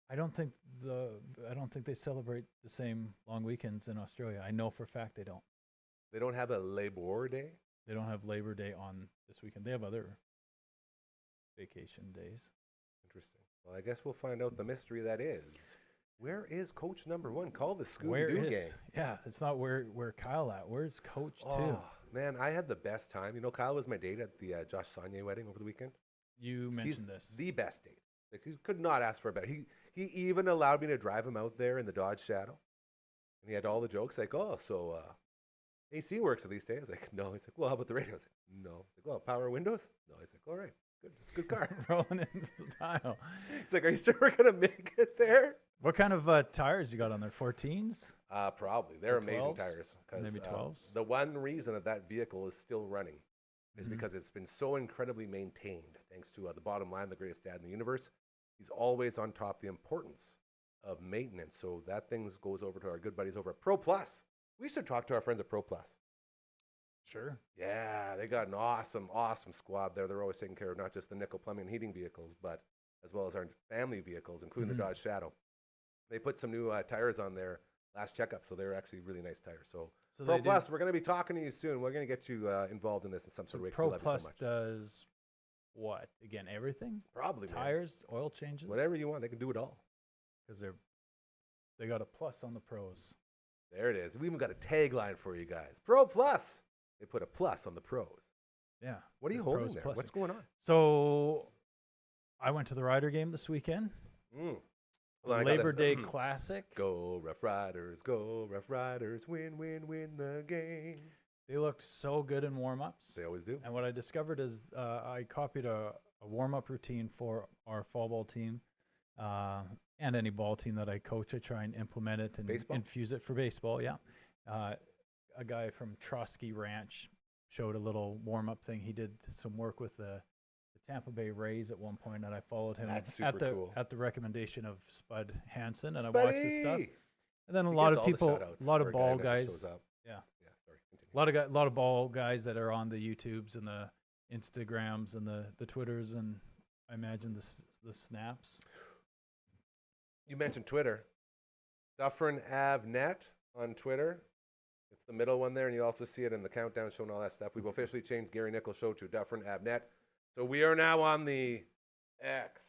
I don't think they celebrate the same long weekends in Australia. I know for a fact they don't. They don't have a Labor Day. They don't have Labor Day on this weekend. They have other vacation days. Interesting. Well, I guess we'll find out the mystery that is. Where is Coach number 1? Call the Where Scooby-Doo is? gang. Yeah, it's not where Kyle at. Where's Coach too? Oh, man, I had the best time. You know, Kyle was my date at the Josh Saunier wedding over the weekend. You mentioned this. The best date. Like, he could not ask for a better. He even allowed me to drive him out there in the Dodge Shadow. And he had all the jokes like, oh, so AC works at least, eh? I was like, no. He's like, well, how about the radio? I was like, no. He's like, well, power windows? No. He's like, all right, good. It's a good car. Rolling into the tile. He's like, are you sure we're going to make it there? What kind of tires you got on there? 14s? Probably. They're Or amazing 12s? tires. 'Cause, Maybe 12s? The one reason that vehicle is still running is Mhm. because it's been so incredibly maintained, thanks to the bottom line, the greatest dad in the universe. He's always on top of the importance of maintenance. So that thing goes over to our good buddies over at Pro Plus. We should talk to our friends at Pro Plus. Sure. Yeah, they got an awesome, awesome squad there. They're always taking care of not just the nickel plumbing and heating vehicles, but as well as our family vehicles, including Mhm. the Dodge Shadow. They put some new tires on there last checkup, so they're actually really nice tires. So So Pro they do- Plus, we're going to be talking to you soon. We're going to get you involved in this in some So sort of way. 'cause we Pro love you Plus so much. does what? Again, everything? Probably, man. Tires, oil changes? Whatever you want, they can do it all. Because they got a plus on the pros. There it is. We even got a tagline for you guys. Pro Plus. They put a plus on the pros. Yeah. What are you the holding pros there? plussing. What's going on? So I went to the Rider game this weekend. Hold on, I got Labor this. Day Classic. Go Rough Riders, win, win, win the game. They looked so good in warm-ups. They always do. And what I discovered is I copied a warm-up routine for our fall ball team and any ball team that I coach. I try and implement it and Baseball? infuse it for baseball, yeah. A guy from Trotsky Ranch showed a little warm-up thing. He did some work with the Tampa Bay Rays at one point, and I followed him That's at super the cool. at the recommendation of Spud Hansen, and I watched his stuff. Spuddy! And then a He lot gets of all the people, shout-outs a lot for of a guy ball that guys, shows up. yeah. Yeah, sorry. Continue. A lot of ball guys that are on the YouTubes and the Instagrams and the Twitters and I imagine the snaps. You mentioned Twitter. Dufferin Ave Net on Twitter. It's the middle one there, and you also see it in the countdown show and all that stuff. We've officially changed Gary Nichols' show to Dufferin Ave Net. So we are now on the X.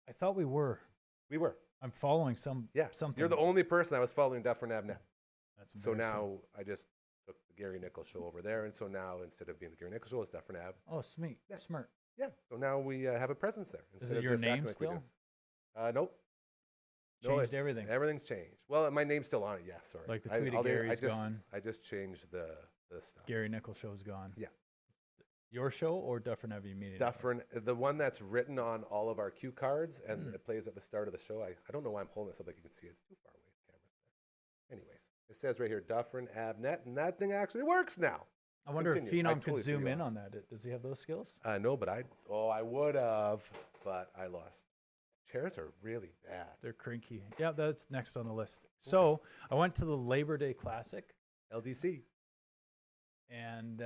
I thought we were. We were. I'm following something. You're the only person that was following Dufferin Ave Net. That's So embarrassing. now I just took the Gary Nichols show over there, and so now instead of being the Gary Nichols show, it's Dufferin Ave. Oh, smart. Yeah. Smart. Yeah. So now we have a presence there. Is instead it of your just acting name like we still? do. Nope. No, Changed it's- everything. Everything's changed. Well, my name's still on it. Yes, sorry. Like the I- Tweety I'll do- Gary's gone. I just changed the stuff. Gary Nichols show's gone. Yeah. Your show or Dufferin Avenue Media Network? Dufferin, the one that's written on all of our cue cards and Hmm. it plays at the start of the show. I don't know why I'm holding this up like you can see it. It's too far away. The camera's there. Anyways, it says right here, Dufferin Ave Net, and that thing actually works now. I wonder Continue. if I Phenom totally could zoom threw you in off. on that. Does he have those skills? No, but I would have, but I lost. Chairs are really bad. They're cranky. Yeah, that's next on the list. So I went to the Labor Day Classic, LDC. and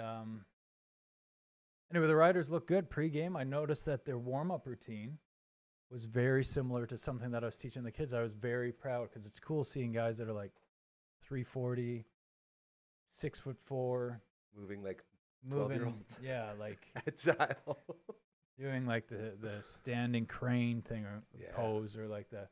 anyway, the riders look good pre-game. I noticed that their warm-up routine was very similar to something that I was teaching the kids. I was very proud because it's cool seeing guys that are like 340, 6'4", Moving like moving, 12-year-olds. yeah, like agile. doing like the standing crane thing or Yeah. pose or like the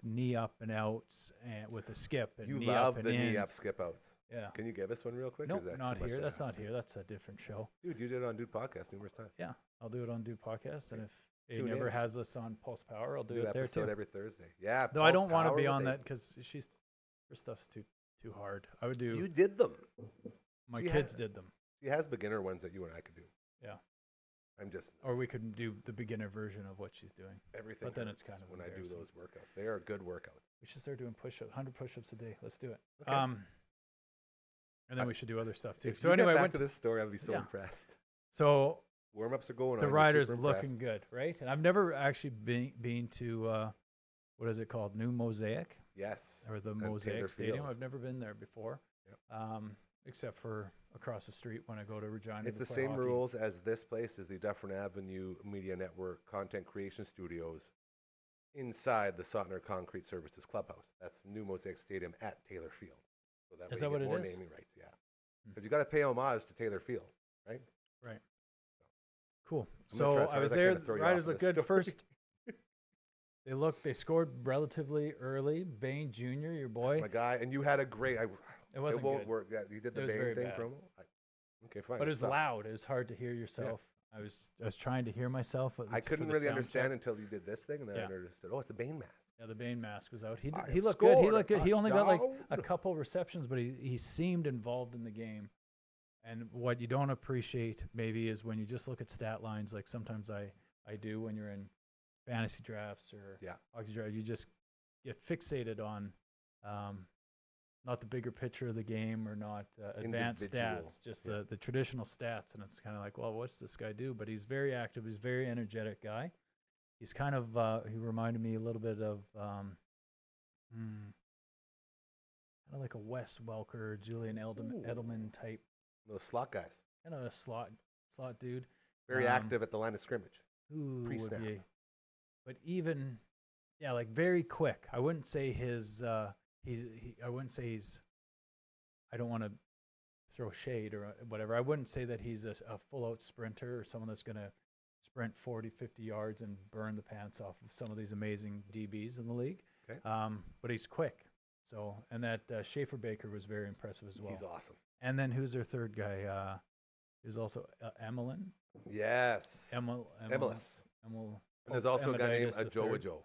knee up and outs and with the skip and You knee love up the and knee up ins. skip outs. Yeah. Can you give us one real quick? or Nope, is that not too much here. to That's not ask? here. That's a different show. Dude, you did it on Dude Podcast numerous times. Yeah, I'll do it on Dude Podcast, and if it Tune never in. has us on Pulse Power, I'll do New it there episode too. every Thursday. Yeah. Though I Pulse don't want to Power be with on a- that because her stuff's too hard. I would do. You did them. My she kids has- did them. She has beginner ones that you and I could do. Yeah. I'm just Or we could do the beginner version of what she's doing. everything. But then it's hurts kind of when I do embarrassing. those workouts. They are good workouts. We should start doing push-ups, 100 push-ups a day. Let's do it. Okay. And then I- we should do other stuff too. If So you anyway, get I back went to this story, I'd be so yeah. impressed. So Warm ups are going the on. riders You're super looking impressed. good, right? And I've never actually been to what is it called, New Mosaic Yes. or the on Mosaic Taylor Stadium. Field. I've never been there before, except for across the street when I go to Regina. It's to the play same hockey. rules as this place is the Dufferin Avenue Media Network Content Creation Studios inside the Sotner Concrete Services Clubhouse. That's New Mosaic Stadium at Taylor Field. So that Is way that you what get it more is? naming rights, yeah. Because you got to pay homage to Taylor Field, right? Right. Cool. I'm gonna try So as I hard was as I can there. to The throw you off riders of look this good. story. First, they scored relatively early. Bain Jr., your boy. That's my guy. And you had a great. It wasn't it won't good. work. Yeah, you did the It was Bane very thing bad. promo. Okay, fine. But it was sucked. loud. It was hard to hear yourself. I was trying to hear myself. I couldn't really understand until you did this thing, and then I Yeah. understood. Oh, it's the Bane mask. Yeah, the Bane mask was out. He I he have looked good. He scored a looked good. He only got like a touchdown. couple receptions, but he seemed involved in the game. And what you don't appreciate maybe is when you just look at stat lines, like sometimes I do when you're in fantasy drafts or Yeah. hockey draft, you just get fixated on not the bigger picture of the game or not advanced Individual, stats, just yeah. the traditional stats. And it's kind of like, well, what's this guy do? But he's very active. He's a very energetic guy. He's kind of, he reminded me a little bit of kind of like a Wes Welker, Julian Edelman type, Those slot guys. kind of a slot dude. Very active at the line of scrimmage. Who would Pre-snap. be, but even, yeah, like very quick. I wouldn't say his, I wouldn't say he's, I don't want to throw shade or whatever. I wouldn't say that he's a full-out sprinter or someone that's going to sprint 40, 50 yards and burn the pants off of some of these amazing DBs in the league. Okay. But he's quick. So, and that Schaefer Baker was very impressive as well. He's awesome. And then who's their third guy? There's also Emelin. Yes. Emil. Emelis. Emil. And there's also a guy named Emaditis the third. Ajoajo.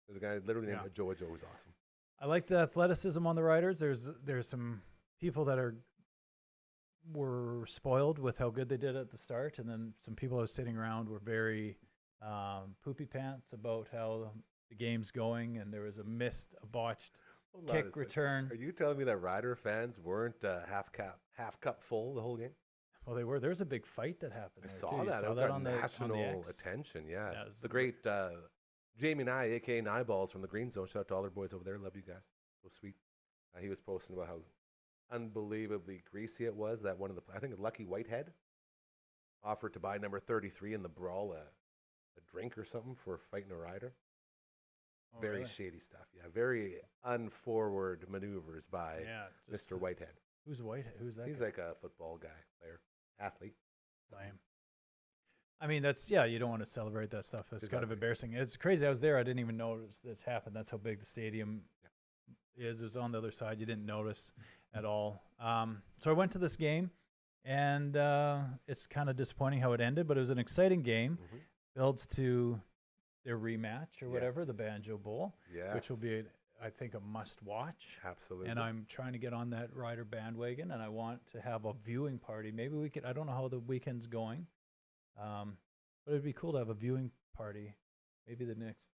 There's a guy literally named Yeah. Ajoajo who's awesome. I like the athleticism on the riders. There's some people that were spoiled with how good they did at the start, and then some people I was sitting around were very poopy pants about how the game's going, and there was a botched Hold on a kick second. return. Are you telling me that Rider fans weren't half cup full the whole game? Well, they were. There was a big fight that happened. I there, saw too. You that. saw It that got on the national X? attention. Yeah. Yeah, it was The great Jamie and I, aka Eyeballs from the Green Zone. Shout out to all our boys over there. Love you guys. So sweet. He was posting about how unbelievably greasy it was that one of the, I think Lucky Whitehead offered to buy number 33 in the brawl a drink or something for fighting a rider. Oh, Very really? shady stuff. Yeah, very unforward maneuvers by Yeah, just, Mr. Whitehead. Who's White? Who's that? He's guy? like a football guy, player, athlete. Lame. I mean, you don't want to celebrate that stuff. That's kind of Exactly. embarrassing. It's crazy. I was there. I didn't even notice this happened. That's how big the stadium is. It was on the other side. You didn't notice at all. So I went to this game, and it's kind of disappointing how it ended, but it was an exciting game. Mhm. Builds to their rematch or whatever, the Yes. Banjo Bowl, Yes. which will be, I think, a must-watch. Absolutely. And I'm trying to get on that rider bandwagon, and I want to have a viewing party. Maybe we could. I don't know how the weekend's going, but it'd be cool to have a viewing party. Maybe the next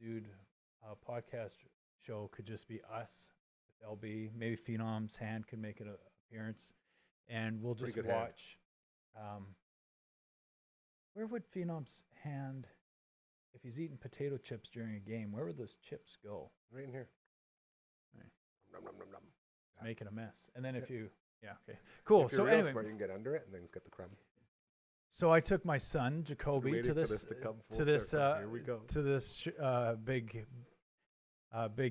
podcast show could just be us with LB. Maybe Phenom's Hand could make an appearance, and we'll Pretty just good hand. watch. Where would Phenom's Hand, if he's eating potato chips during a game, where would those chips go? Right in here. Right. Nom, nom, nom, nom. It's making a mess. And then if you, okay, cool. If you're So real anyway, smart, you can get under it and then just get the crumbs. so I took my son Jacoby Waiting to for this this to come full to this circle. Here we go. to this big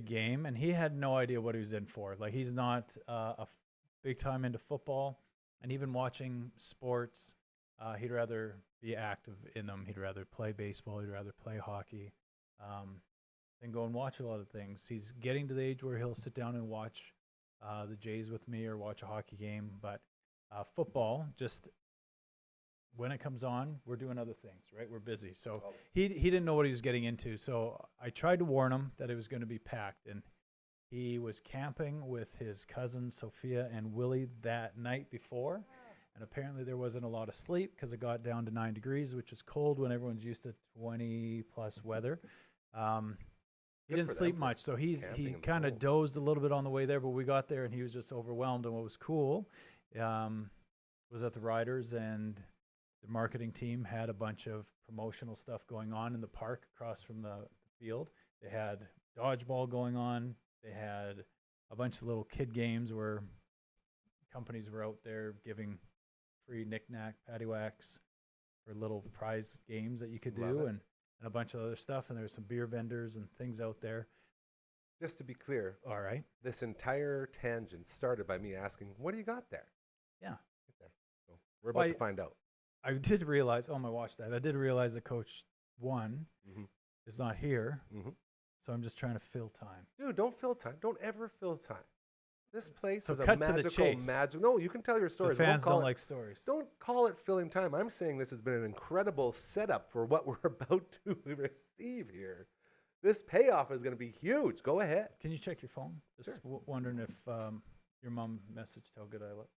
game, and he had no idea what he was in for. Like, he's not big time into football, and even watching sports, he'd rather be active in them. He'd rather play baseball. He'd rather play hockey than go and watch a lot of things. He's getting to the age where he'll sit down and watch the Jays with me or watch a hockey game, but football, just when it comes on, we're doing other things, right? We're busy. So he didn't know what he was getting into. So I tried to warn him that it was going to be packed, and he was camping with his cousin Sophia and Willie that night before. And apparently there wasn't a lot of sleep because it got down to 9 degrees, which is cold when everyone's used to 20-plus weather. He Good didn't for them sleep for much, so he camping in the kind of cold. dozed a little bit on the way there, but we got there and he was just overwhelmed. And what was cool was that the riders and the marketing team had a bunch of promotional stuff going on in the park across from the field. They had dodgeball going on. They had a bunch of little kid games where companies were out there giving free knick-knack, paddywhacks for little prize games that you could Love do, it. and a bunch of other stuff. And there's some beer vendors and things out there. Just to be clear, All right. this entire tangent started by me asking, what do you got there? Yeah. Right there. So we're about Well, to find out. I did realize, my watch that. I did realize that Coach 1 Mhm. is not here, Mhm. so I'm just trying to fill time. Dude, don't fill time. Don't ever fill time. This place So is a cut to the magical, chase. No, you can tell your The stories. fans don't like stories. Don't call it filling time. I'm saying this has been an incredible setup for what we're about to receive here. This payoff is going to be huge. Go ahead. Can you check your phone? Just wondering if your mom messaged how good I look.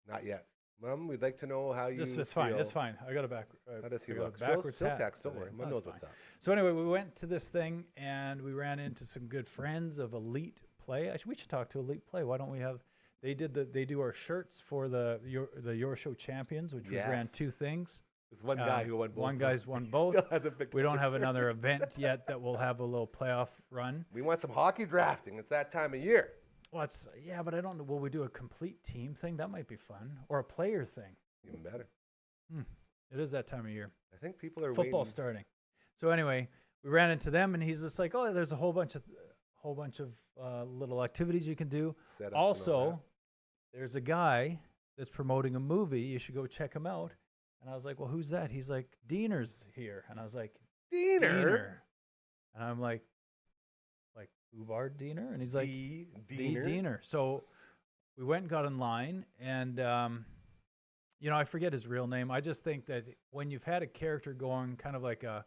Not yet. Mom, we'd like to know how you Just it's feel. fine. It's fine. I got a back. How does he I got a look? Backwards She'll hat text. Don't today. worry. Mom That's knows fine. what's up. So anyway, we went to this thing and we ran into some good friends of Elite Play. We should talk to Elite Play. Why don't we have? They do our shirts for the Your Show Champions, which we ran Yes. 2 things. There's one guy who won both. One guy's won He both. still hasn't picked We up don't a have shirt. another event yet that will have a little playoff run. We want some hockey drafting. It's that time of year. Well, but I don't know. Will we do a complete team thing? That might be fun, or a player thing. Even better. It is that time of year. I think people are Football waiting. starting. So anyway, we ran into them, and he's just like, "Oh, there's a whole bunch of little activities you can do. Setups and all Also, there's a guy that's promoting a movie. You should go check him out." And I was like, "Well, who's that?" He's like, "Diener's here," and I was like, that. Diener. "Diener," and I'm like Ubar Diener, and he's like, The the Diener. Diener. So we went and got in line, and I forget his real name. I just think that when you've had a character going, kind of like a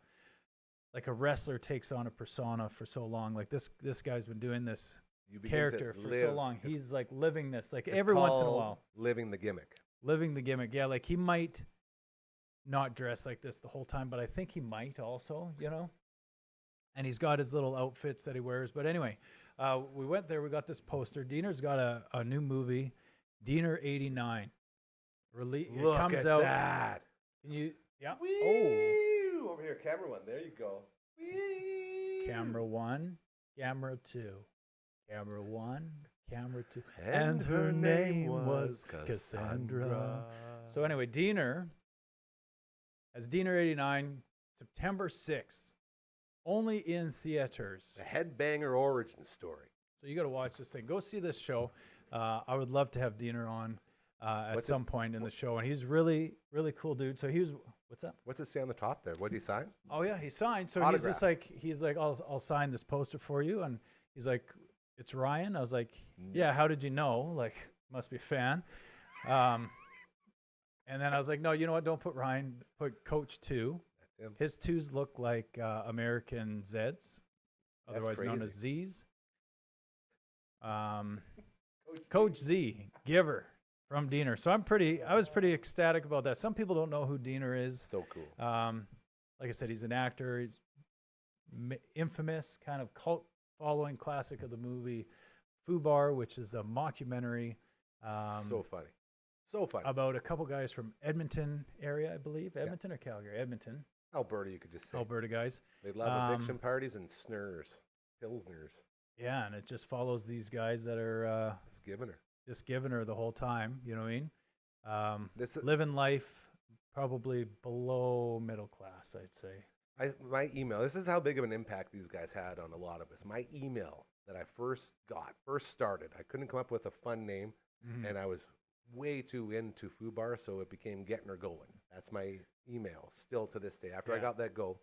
wrestler takes on a persona for so long, like this guy's been doing this You begin to character for so live. long. It's- He's like living this, like it's every once in a called while, living the gimmick. living the gimmick. Yeah, like he might not dress like this the whole time, but I think he might also, And he's got his little outfits that he wears. But anyway, we went there. We got this poster. Diener's got a new movie, Diener '89. It Look comes at out. that. Can you? Yeah. Whee! Over here, camera one. There you go. Whee! Camera 1, camera 2, camera 1, camera 2. And her name was Cassandra. So anyway, Diener has Diener '89, September 6th, only in theaters. The Headbanger origin story. So you got to watch this thing. Go see this show. I would love to have Diener on at What's it- some point in the show, and he's really, really cool dude. So he was. What's up? What's it say on the top there? What did he sign? Oh yeah, he signed. So Autograph. he's like, I'll sign this poster for you, and he's like, it's Ryan. I was like, yeah. How did you know? Like, must be a fan. And then I was like, no, you know what? Don't put Ryan. Put Coach 2. That's him. His 2s look like American Zeds, otherwise known as Zs. Coach Z, Giver from Diener. So I was pretty ecstatic about that. Some people don't know who Diener is. So cool. Like I said, he's an actor. He's infamous, kind of cult following classic of the movie Fubar, which is a mockumentary. So funny. So funny. About a couple guys from Edmonton area, I believe. Edmonton or Calgary? Edmonton. Alberta, you could just say. Alberta guys. They love eviction parties and snurs. Pilsners. Yeah, and it just follows these guys that are Just giving her. the whole time. You know what I mean? This is, Living life probably below middle class, I'd say. my email. This is how big of an impact these guys had on a lot of us. My email that I first started. I couldn't come up with a fun name, and I was way too into Fubar, so it became Getting Her Going. That's my email still to this day. After I got that go,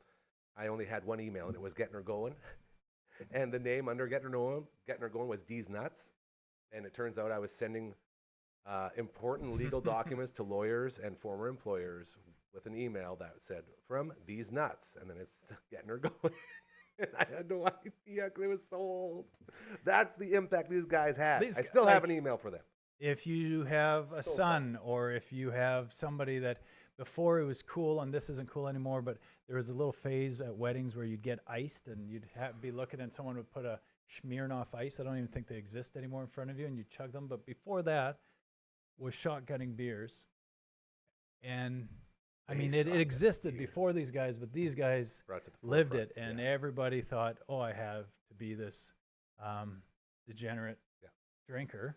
I only had one email, and it was Getting Her Going. And the name under Getting Her Going was D's Nuts. And it turns out I was sending important legal documents to lawyers and former employers with an email that said, from D's Nuts. And then it's Getting Her Going. And I had no idea because it was so old. That's the impact these guys had. I still have an email for them. If you have a son, or if you have somebody that before it was cool and this isn't cool anymore, but there was a little phase at weddings where you'd get iced and you'd be looking and someone would put a Smirnoff Ice. I don't even think they exist anymore in front of you, and you chug them. But before that was shotgunning beers. And I mean, it existed before these guys, but these guys lived it, and everybody thought, oh, I have to be this degenerate drinker.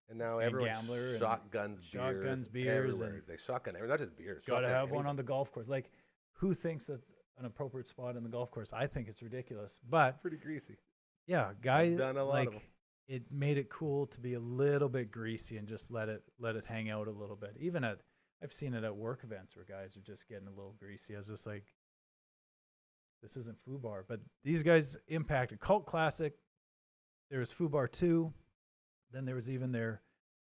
And now and everyone gambler shotguns beers everywhere. and They shotgun everything, not just beers. Got to shotgun have one anything. on the golf course. Like, who thinks that's an appropriate spot in the golf course? I think it's ridiculous. But Pretty greasy. yeah, guys, done a lot like of 'em. it made it cool to be a little bit greasy and just let it hang out a little bit. Even I've seen it at work events where guys are just getting a little greasy. I was just like, this isn't Fubar. But these guys impacted cult classic. There was Fubar 2. Then there was even their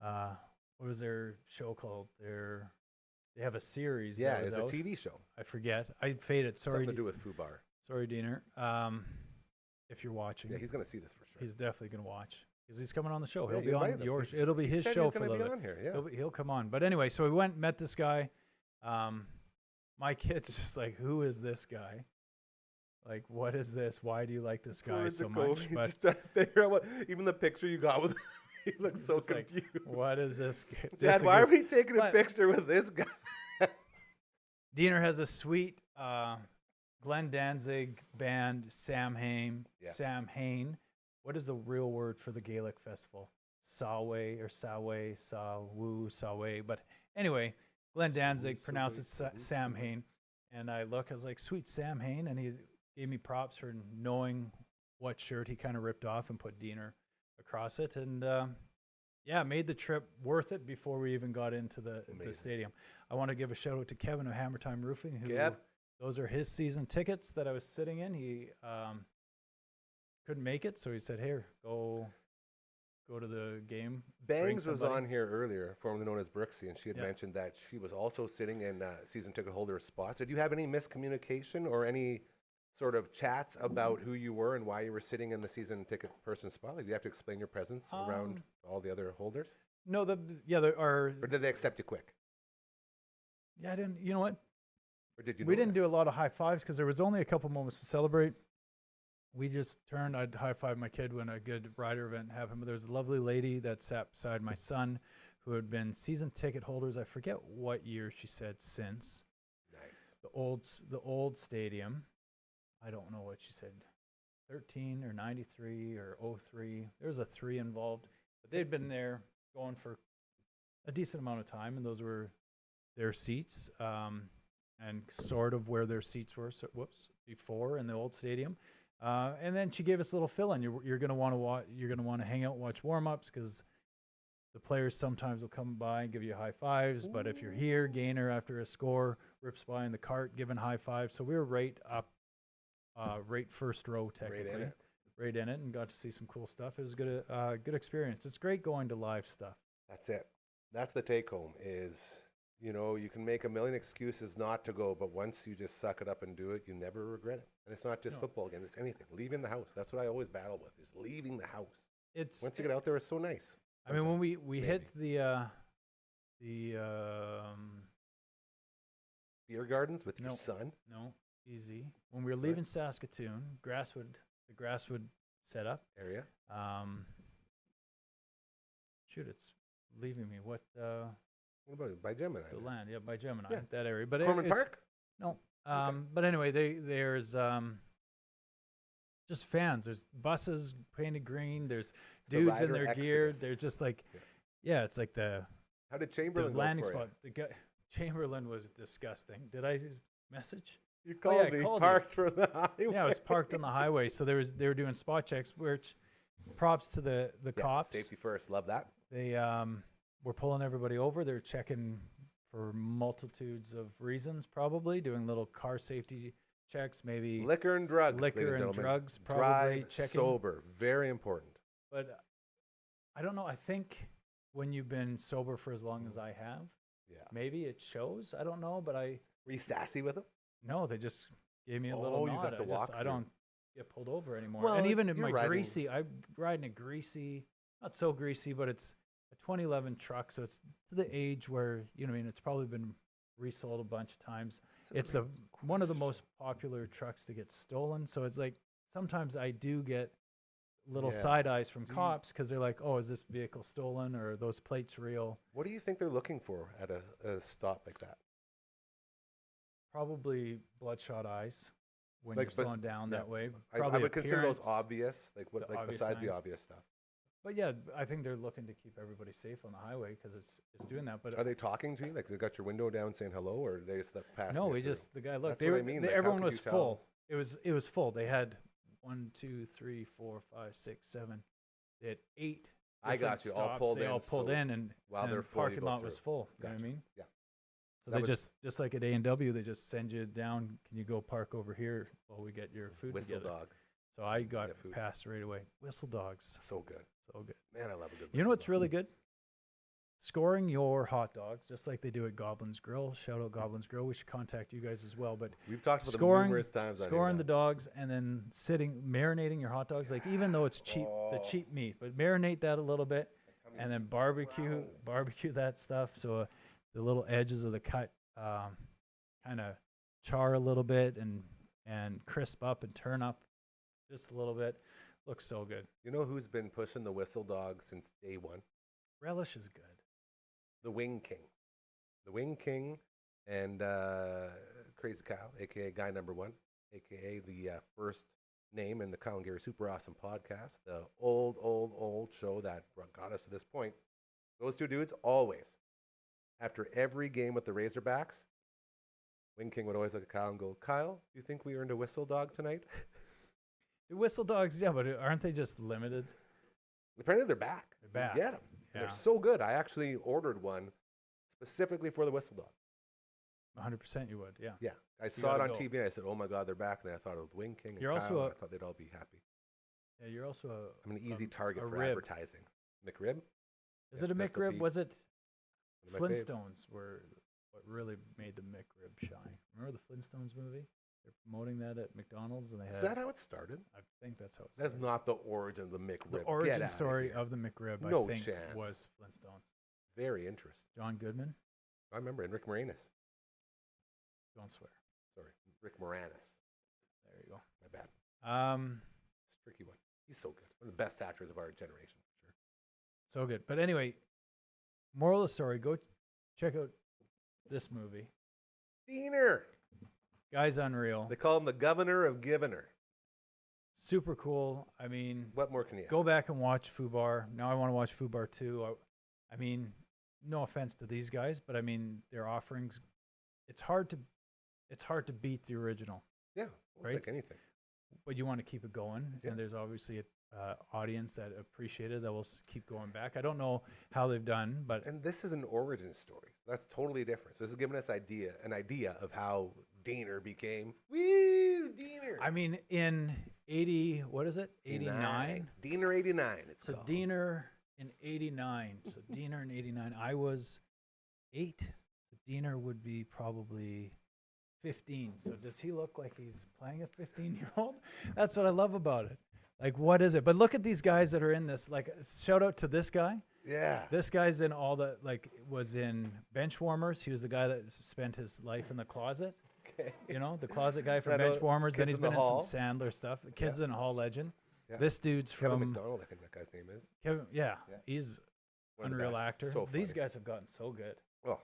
what was their show called? They have a series. Yeah, that was it's a out. TV show. I forget. I faded. Sorry. Something to do with Fubar. Sorry, Diener. if you're watching. Yeah, he's going to see this for sure. He's definitely going to watch because he's coming on the show. Yeah, He'll you be on invite him. yours. He's- It'll be he his said show he's for a gonna little be bit. on here. Yeah. He'll come on. But anyway, so we went and met this guy. My kid's just like, who is this guy? Like, what is this? Why do you like this guy Towards so the cove, much? he's But just trying to figure out what. Even the picture you got with, he looks he's so just like, confused. what is this? Dad, why are we taking a But- picture with this guy? Diener has a sweet Glenn Danzig band, Sam Hain. Yeah. Sam Hain. What is the real word for the Gaelic festival? Sawe or Sawe, Sawu, Sawe. But anyway, Glenn Danzig pronounced it Sam Hain. And I was like, sweet Sam Hain. And he gave me props for knowing what shirt he kind of ripped off and put Diener across it. And yeah, made the trip worth it before we even got into the stadium. I want to give a shout out to Kevin of Hammer Time Roofing. Who, Kev. those are his season tickets that I was sitting in. He couldn't make it, so he said, "Here, go to the game." bring Bangs was somebody." on here earlier, formerly known as Brooksy, and she had Yeah. mentioned that she was also sitting in season ticket holder spots. Did you have any miscommunication or any sort of chats about who you were and why you were sitting in the season ticket person spot? Like, do you have to explain your presence around all the other holders? No, there are. Or did they accept you quick? Yeah, I didn't. You know what? Or did you We didn't do a notice? lot of high fives because there was only a couple moments to celebrate. We just turned. I'd high five my kid when a good rider event happened. But there's a lovely lady that sat beside my son, who had been season ticket holders. I forget what year she said since Nice. the old stadium. I don't know what she said, 13 or 93 or 03. There was a 3 involved, but they'd been there going for a decent amount of time, and those were their seats, and sort of where their seats were. So, before in the old stadium, and then she gave us a little fill-in. You're going to want to watch. You're going to want to hang out and watch warm-ups because the players sometimes will come by and give you high fives. But if you're here, Gainer after a score rips by in the cart giving high fives. So we were right up. Right first row, technically, right in it, and got to see some cool stuff. It was good experience. It's great going to live stuff. That's it. That's the take home is, you can make a million excuses not to go, but once you just suck it up and do it, you never regret it. And it's not just football again, it's anything. Leaving the house. That's what I always battle with, is leaving the house. Once you get out there, it's so nice. I mean, when we hit the beer gardens with your No. son. no, easy. When we were Sorry? leaving Saskatoon, the Grasswood setup. Area. Shoot, it's leaving me. What What about it? By Gemini? the land? Yeah, by Gemini, Yeah. that area. But Corman it's, Park? No. But anyway, there's just fans. There's buses painted green. There's the dudes in rider their gear. exodus. They're just like, Yeah. yeah, it's like the How did Chamberlain go landing for spot. The guy, Chamberlain was disgusting. Did I message? You Oh, yeah, called I me. called you. Parked for the highway. Yeah, I was parked on the highway, so they were doing spot checks. Which, props to the Yeah, cops. Safety first. Love that. They were pulling everybody over. They're checking for multitudes of reasons, probably doing little car safety checks, maybe Liquor and drugs. liquor ladies and gentlemen. drugs, probably Drive checking. sober. Very important. But I don't know. I think when you've been sober for as long as I have, Yeah. maybe it shows. I don't know, but Were you sassy with him? no, they just gave me a little Oh, you nod. got the I just, I walkthrough. don't get pulled over anymore. Well, and even in you're my riding- greasy, I ride in a greasy, not so greasy, but it's a 2011 truck, so it's to the age where it's probably been resold a bunch of times. It's one of the most popular trucks to get stolen. So it's like sometimes I do get little Yeah. side eyes from Do you- cops because they're like, "Oh, is this vehicle stolen or are those plates real?" What do you think they're looking for at a stop like that? Probably bloodshot eyes when Like, you're but- slowing down yeah, that way. I Probably would consider those appearance. obvious. Like what? the Like obvious besides the signs. obvious stuff. But yeah, I think they're looking to keep everybody safe on the highway because it's doing that. But Are they talking to you? Like they got your window down saying hello, or they just let pass? no, you we through? just the guy looked. That's They what I were mean, they- like, how everyone could was you tell? full. It was full. They had 1, 2, 3, 4, 5, 6, 7. They had 8. I got different you. All stops. pulled They in. all pulled so in, and while and they're the full, you parking go lot was through. full. You know what I Gotcha. mean? Yeah. So That they was- just like at A&W, they just send you down. Can you go park over here while we get your food Whistle together? dog. So I got Get food. passed right away. Whistle dogs, So good. so good. Man, I love a good. You know whistle what's dog. really good? scoring your hot dogs, just like they do at Goblin's Grill. Shout out Goblin's Grill. We should contact you guys as well. But We've talked about them scoring, numerous times. on here scoring now. the dogs, and then marinating your hot dogs. Like even though it's cheap, the cheap meat, but marinate that a little bit, and then barbecue that stuff. So the little edges of the cut kind of char a little bit and crisp up and turn up just a little bit. Looks so good. You know who's been pushing the whistle dog since day one? Relish is good. The Wing King. The Wing King and Crazy Kyle, a.k.a. Guy Number One, a.k.a. the first name in the Kyle and Gary Super Awesome podcast, the old show that got us to this point. Those two dudes always, after every game with the Razorbacks, Wing King would always look at Kyle and go, Kyle, do you think we earned a whistle dog tonight? The whistle dogs, yeah, but aren't they just limited? Apparently they're back. They're back. You get them. Yeah. They're so good. I actually ordered one specifically for the whistle dog. 100% you would, yeah. Yeah. I You saw it gotta on go. TV and I said, oh my God, they're back. And then I thought of Wing King and You're Kyle, also and a- I thought they'd all be happy. Yeah, you're also I'm an easy target a for rib. advertising. McRib? Is Yeah, it a Pistol McRib? Pete. Was it One of my faves. Flintstones were what really made the McRib shine? Remember the Flintstones movie? They're promoting that at McDonald's, and they Is had. that how it started? I think that's how it That's started. not the origin of the McRib. The Get origin outta story here. of the McRib. No I think chance. was Flintstones. Very interesting. John Goodman. I remember. And Rick Moranis. Don't swear. Sorry. Rick Moranis. There you go. My bad. Um, It's a tricky one. He's so good. One of the best actors of our generation, for sure. so good. But anyway, moral of the story: go check out this movie. Diener. Guy's unreal. They call him the governor of Givener. Super cool. I mean, What more can you go back and watch Fubar. Now I want to watch Fubar 2. I mean, no offense to these guys, but I mean their offerings. It's hard to beat the original, Yeah. It's Right? like anything. but you want to keep it going. Yeah. And there's obviously a audience that appreciate it that will keep going back. I don't know how they've done, but And this is an origin story. So that's totally different. So this is giving us an idea of how Diener became. Woo, Diener. I mean in 80, what is it? 89. Diener 89. It's So called. Diener in 89. So Diener in 89. I was 8. So Diener would be probably 15. So does he look like he's playing a 15-year-old? That's what I love about it. Like, what is it? But look at these guys that are in this. Like, shout out to this guy. Yeah. This guy's in all the, like, was in Benchwarmers. He was the guy that spent his life in the closet. Okay. You know, the closet guy from I know Benchwarmers. Then Kids he's in the been in Hall. some Sandler stuff. Kids in the Hall legend. Yeah. This dude's Kevin from McDonald, I think that guy's name is. Kevin. Yeah, Yeah. he's One of the unreal best. actor. So These funny. guys have gotten so good. Oh,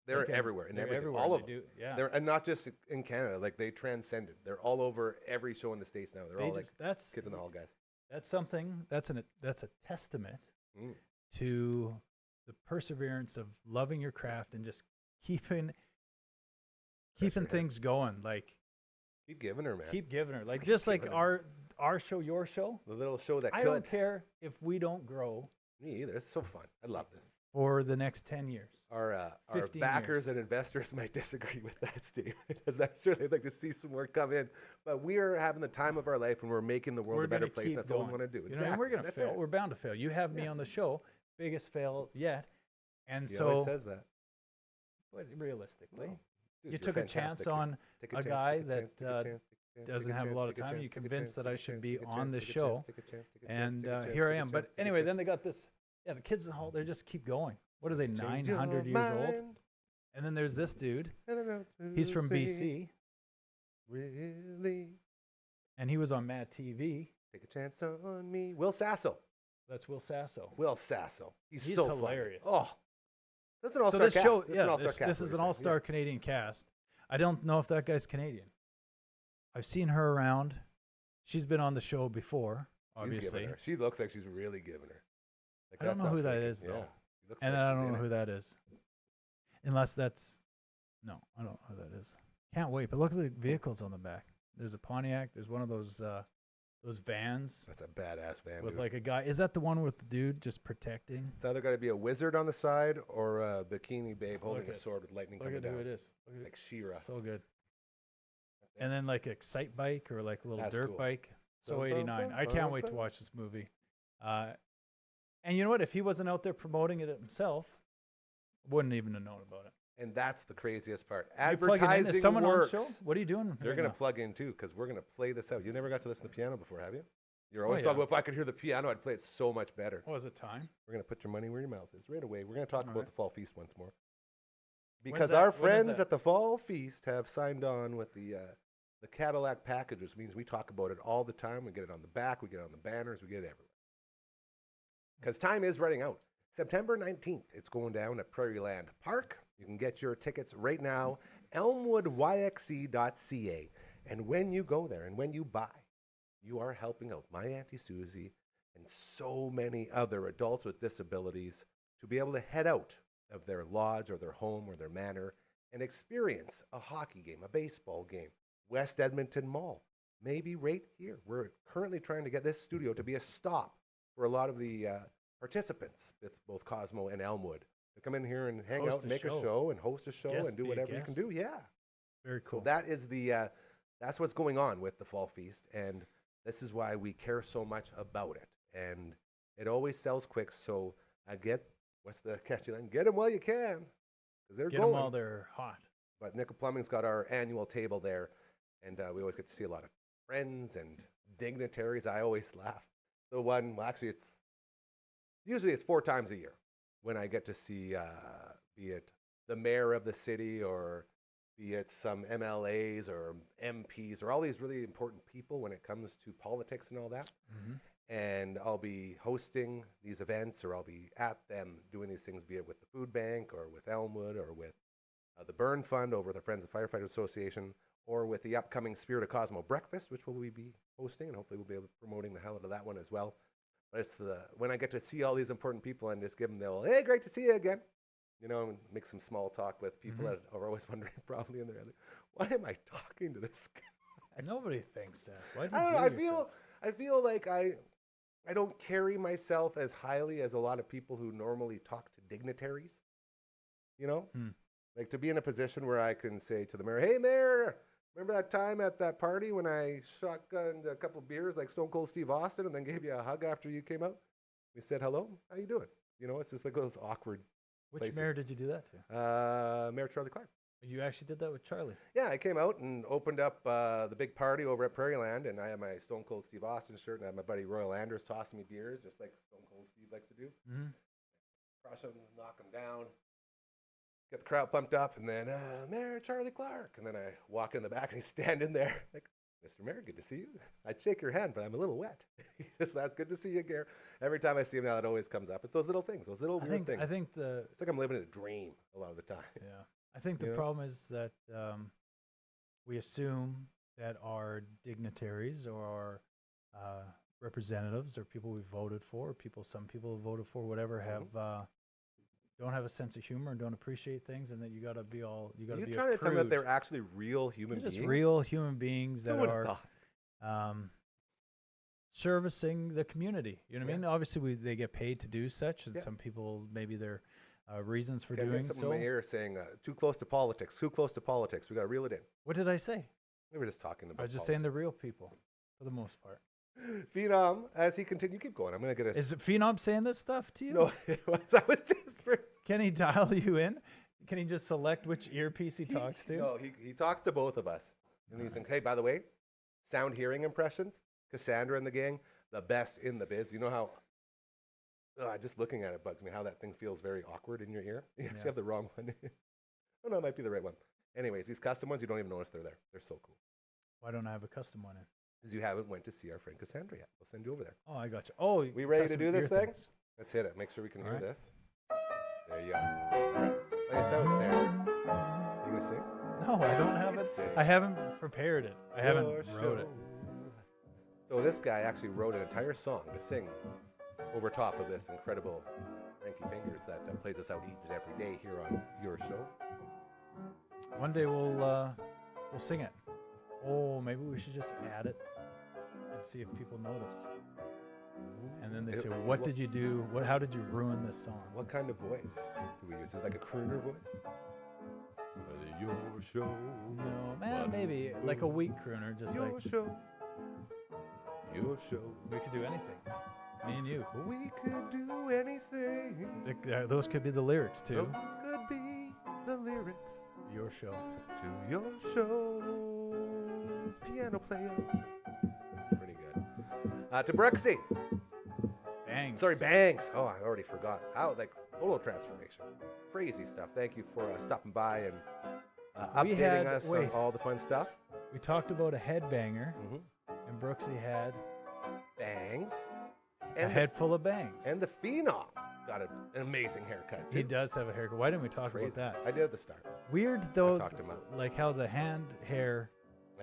they're Like, everywhere and they're everything. everywhere, All and of they them. do. Yeah, They're, and not just in Canada. Like they transcended. They're all over every show in the States now. They're they all just, like that's Kids in the Hall guys. that's something. That's a testament Mm. to the perseverance of loving your craft and just keeping Pressure hit. things going. Like Keep giving her, man. keep giving her. Like keep just like giving her. our show, your show. The little show that I could. don't care if we don't grow Me either. It's so fun. I love this. for the next 10 years. Our 15 backers years. and investors might disagree with that statement, as I'm sure they'd like to see some more come in. But we are having the time of our life, and we're making the world We're a better gonna place. keep That's all going. we want to do. You know, and we're gonna That's fail. it. We're bound to fail. You have me Yeah. on the show, biggest fail yet, and He so always says that. but realistically, No. Dude, you you're took a chance fantastic. on Take a chance, guy take a that, chance, take a chance, take a chance, doesn't take a have a chance, lot of take a time. chance, You take a convinced chance, that I take a should chance, be take a on chance, this take a show, chance, take a chance, take a chance, and take a chance, here I take a am. chance, But take a anyway, chance. then they got this. Yeah, the kids in the hall. They just keep going. What are they? Change 900 your years old. mind, And then there's this dude. and then up to He's from see, BC, Really, and he was on Mad TV. take a chance on me. Will Sasso. That's Will Sasso. Will Sasso. He's He's so funny. hilarious. Oh, that's an all-star So this cast. show, That's an yeah, all-star this cast, is what an you're saying. all-star Canadian cast. I don't know if that guy's Canadian. I've seen her around. She's been on the show before, Yeah. She's obviously. giving her. She looks like she's really giving her. Like, I don't that's know not who that faking. is, though. Yeah. She looks And like I she's don't in know it. who that is. Unless that's, no, I don't know who that is. Can't wait. But look at the vehicles on the back. There's a Pontiac. There's one of those vans That's a badass van, with dude. like a guy. Is that the one with the dude just protecting? It's either got to be a wizard on the side or a bikini babe holding Look a at- sword with lightning Look coming at down. who it is. Look at Like She-Ra. So good. And then like a Excite bike or like a little That's dirt cool. bike. So Bum, 89. bum, I can't bum, wait to bum. watch this movie. And you know what? If he wasn't out there promoting it himself, Wouldn't even have known about it. And that's the craziest part. You plugging in? Advertising Is someone works. on the show? What are you doing? They're right going to now? plug in too, because we're going to play this out. You never got to listen to piano before, have you? You're Oh, always yeah. talking about, if I could hear the piano, I'd play it so much better. Oh, is it time? We're going to put your money where your mouth is right away. We're going to talk All about right. the Fall Feast once more. When's Because that? our When is friends that? at the Fall Feast have signed on with the Cadillac package, which means we talk about it all the time. We get it on the back, we get it on the banners, we get it everywhere. Because time is running out. September 19th, it's going down at Prairie Land Park. You can get your tickets right now, elmwoodyxe.ca. And when you go there and when you buy, you are helping out my Auntie Susie and so many other adults with disabilities to be able to head out of their lodge or their home or their manor and experience a hockey game, a baseball game, West Edmonton Mall, maybe right here. We're currently trying to get this studio to be a stop for a lot of the participants with both Cosmo and Elmwood to come in here and hang Host out and a make show. a show and host a show Guest, and do be a whatever you can guest. do. Yeah. Very cool. So that is that's what's going on with the Fall Feast, and this is why we care so much about it. And it always sells quick, so what's the catchy line? Get them while you can, because they're Get going. them while they're hot. But Nickel Plumbing's got our annual table there, and we always get to see a lot of friends and dignitaries. I always laugh. Actually, it's 4 times a year when I get to see, be it the mayor of the city or be it some MLAs or MPs or all these really important people when it comes to politics and all that. Mm-hmm. And I'll be hosting these events, or I'll be at them doing these things, be it with the food bank or with Elmwood or with the Burn Fund over the Friends of Firefighters Association, or with the upcoming Spirit of Cosmo Breakfast, which we'll be hosting, and hopefully we'll be promoting the hell out of that one as well. But it's when I get to see all these important people and just give them the old, hey, great to see you again. You know, and make some small talk with people that are always wondering, probably in their head, why am I talking to this guy? Nobody thinks that. Why did I don't you know. do yourself? I feel like I don't carry myself as highly as a lot of people who normally talk to dignitaries. You know, like to be in a position where I can say to the mayor, "Hey, mayor, remember that time at that party when I shotgunned a couple beers like Stone Cold Steve Austin and then gave you a hug after you came out? We said hello. How you doing?" You know, it's just like those awkward. Which places. mayor did you do that to? Mayor Charlie Clark. You actually did that with Charlie. Yeah, I came out and opened up the big party over at Prairie Land, and I had my Stone Cold Steve Austin shirt, and I had my buddy Royal Anders tossing me beers, just like Stone Cold Steve likes to do. Mm-hmm. Crush them, knock them down, get the crowd pumped up, and then Mayor Charlie Clark, and then I walk in the back, and he's standing there like, "Mr. Mayor, good to see you." I'd shake your hand, but I'm a little wet. He says, "That's good to see you, Gare." Every time I see him now, that always comes up. It's those little things, those little weird things. I think It's like I'm living in a dream a lot of the time. yeah. I think the Yeah. problem is that we assume that our dignitaries or our representatives or people we voted for, some people have voted for, whatever, have don't have a sense of humor and don't appreciate things, and that you got to be all you got to be. Are you trying to tell me that prude. they're actually real human They're beings? just real human beings Who that would've are thought? servicing the community. You know what I mean? Obviously, they get paid to do such, and Yeah. some people maybe their reasons for Can't doing get something so. in my ear saying too close to politics. Too close to politics. We got to reel it in. What did I say? We were just talking about. I was just saying the politics. real people, for the most part. Phenom, as he continued, keep going. I'm gonna get a. Is it Phenom saying this stuff to you? No, that was just for. Can he dial you in? Can he just select which earpiece he talks to? No, he talks to both of us, and he's like, "Hey, by the way, sound hearing impressions. Cassandra and the gang, the best in the biz. You know how." Just looking at it bugs me. How that thing feels very awkward in your ear. You actually have the wrong one. Oh no, it might be the right one. Anyways, these custom ones, you don't even notice they're there. They're so cool. Why don't I have a custom one in? Because you haven't went to see our friend Cassandra yet. We'll send you over there. Oh, I got you. Oh, We ready to custom do this ear thing? things. Let's hit it. Make sure we can hear All right. this. There you go. All right. Play us out there. You gonna sing? No, I don't have You it. sing. I haven't prepared it. I haven't Your wrote it. show. So this guy actually wrote an entire song to sing over top of this incredible Frankie Fingers that plays us out each and every day here on your show. One day we'll sing it. Oh, maybe we should just add it and see if people notice. And then they say, "What did you do? How did you ruin this song?" What kind of voice do we use? Is it like a crooner voice? Your show. No, man, maybe like a weak crooner, just Your like show. Your show. we could do anything. Me and you. We could do anything. Those could be the lyrics too. Those could be the lyrics Your show. to your show's piano player. Pretty good. To Brooksy. Bangs. Sorry, Bangs. Oh, I already forgot. How, like, total transformation. Crazy stuff. Thank you for stopping by and updating us on all the fun stuff. We talked about a headbanger, Mm-hmm. and Brooksy had Bangs. a head full of bangs. And the Phenom got an amazing haircut, too. He does have a haircut. Why didn't we talk Crazy. about that? I did at the start. Weird though, talked him out. like how the hand hair,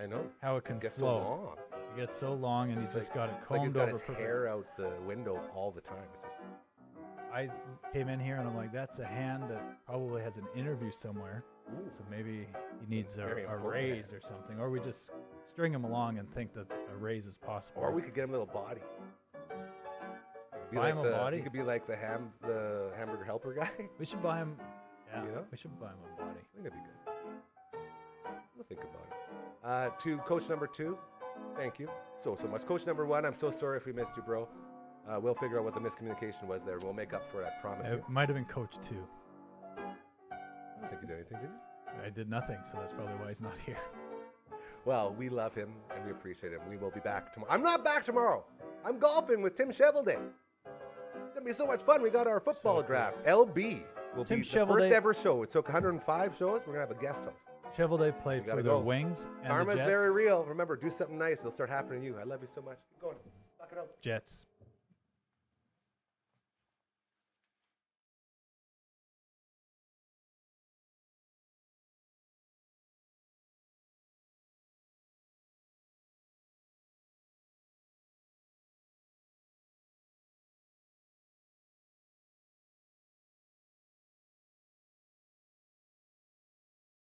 I know. how it can It gets flow. so long. It gets so long, and he's just got it It's like he's combed got over. his hair out the window all the time. It's just, I came in here and I'm like, that's a hand that probably has an interview somewhere. ooh. So maybe he needs Very a important raise hand. or something, or we just string him along and think that a raise is possible. Or we could get him a little body. Be Buy like him a the, body? He could be like the hamburger helper guy. I We should buy him. Yeah, You know? we should buy him a body. think that'd be good. We'll think about it. To coach number 2, thank you so much. Coach number 1, I'm so sorry if we missed you, bro. We'll figure out what the miscommunication was there. We'll make up for it, I promise you. It might have been Coach 2. I don't think you did anything, did you? I did nothing, so that's probably why he's not here. Well, we love him and we appreciate him. We will be back tomorrow. I'm not back tomorrow. I'm golfing with Tim Chevelday. It's going to be so much fun. We got our football So cool. draft. LB will Tim be the first Chevelday- ever show. It took 105 shows. We're going to have a guest host. Chevelday played We gotta for the go. Wings and Karma's the Jets. very real. Remember, do something nice. It'll start happening to you. I love you so much. Keep going. Fuck it out. Jets.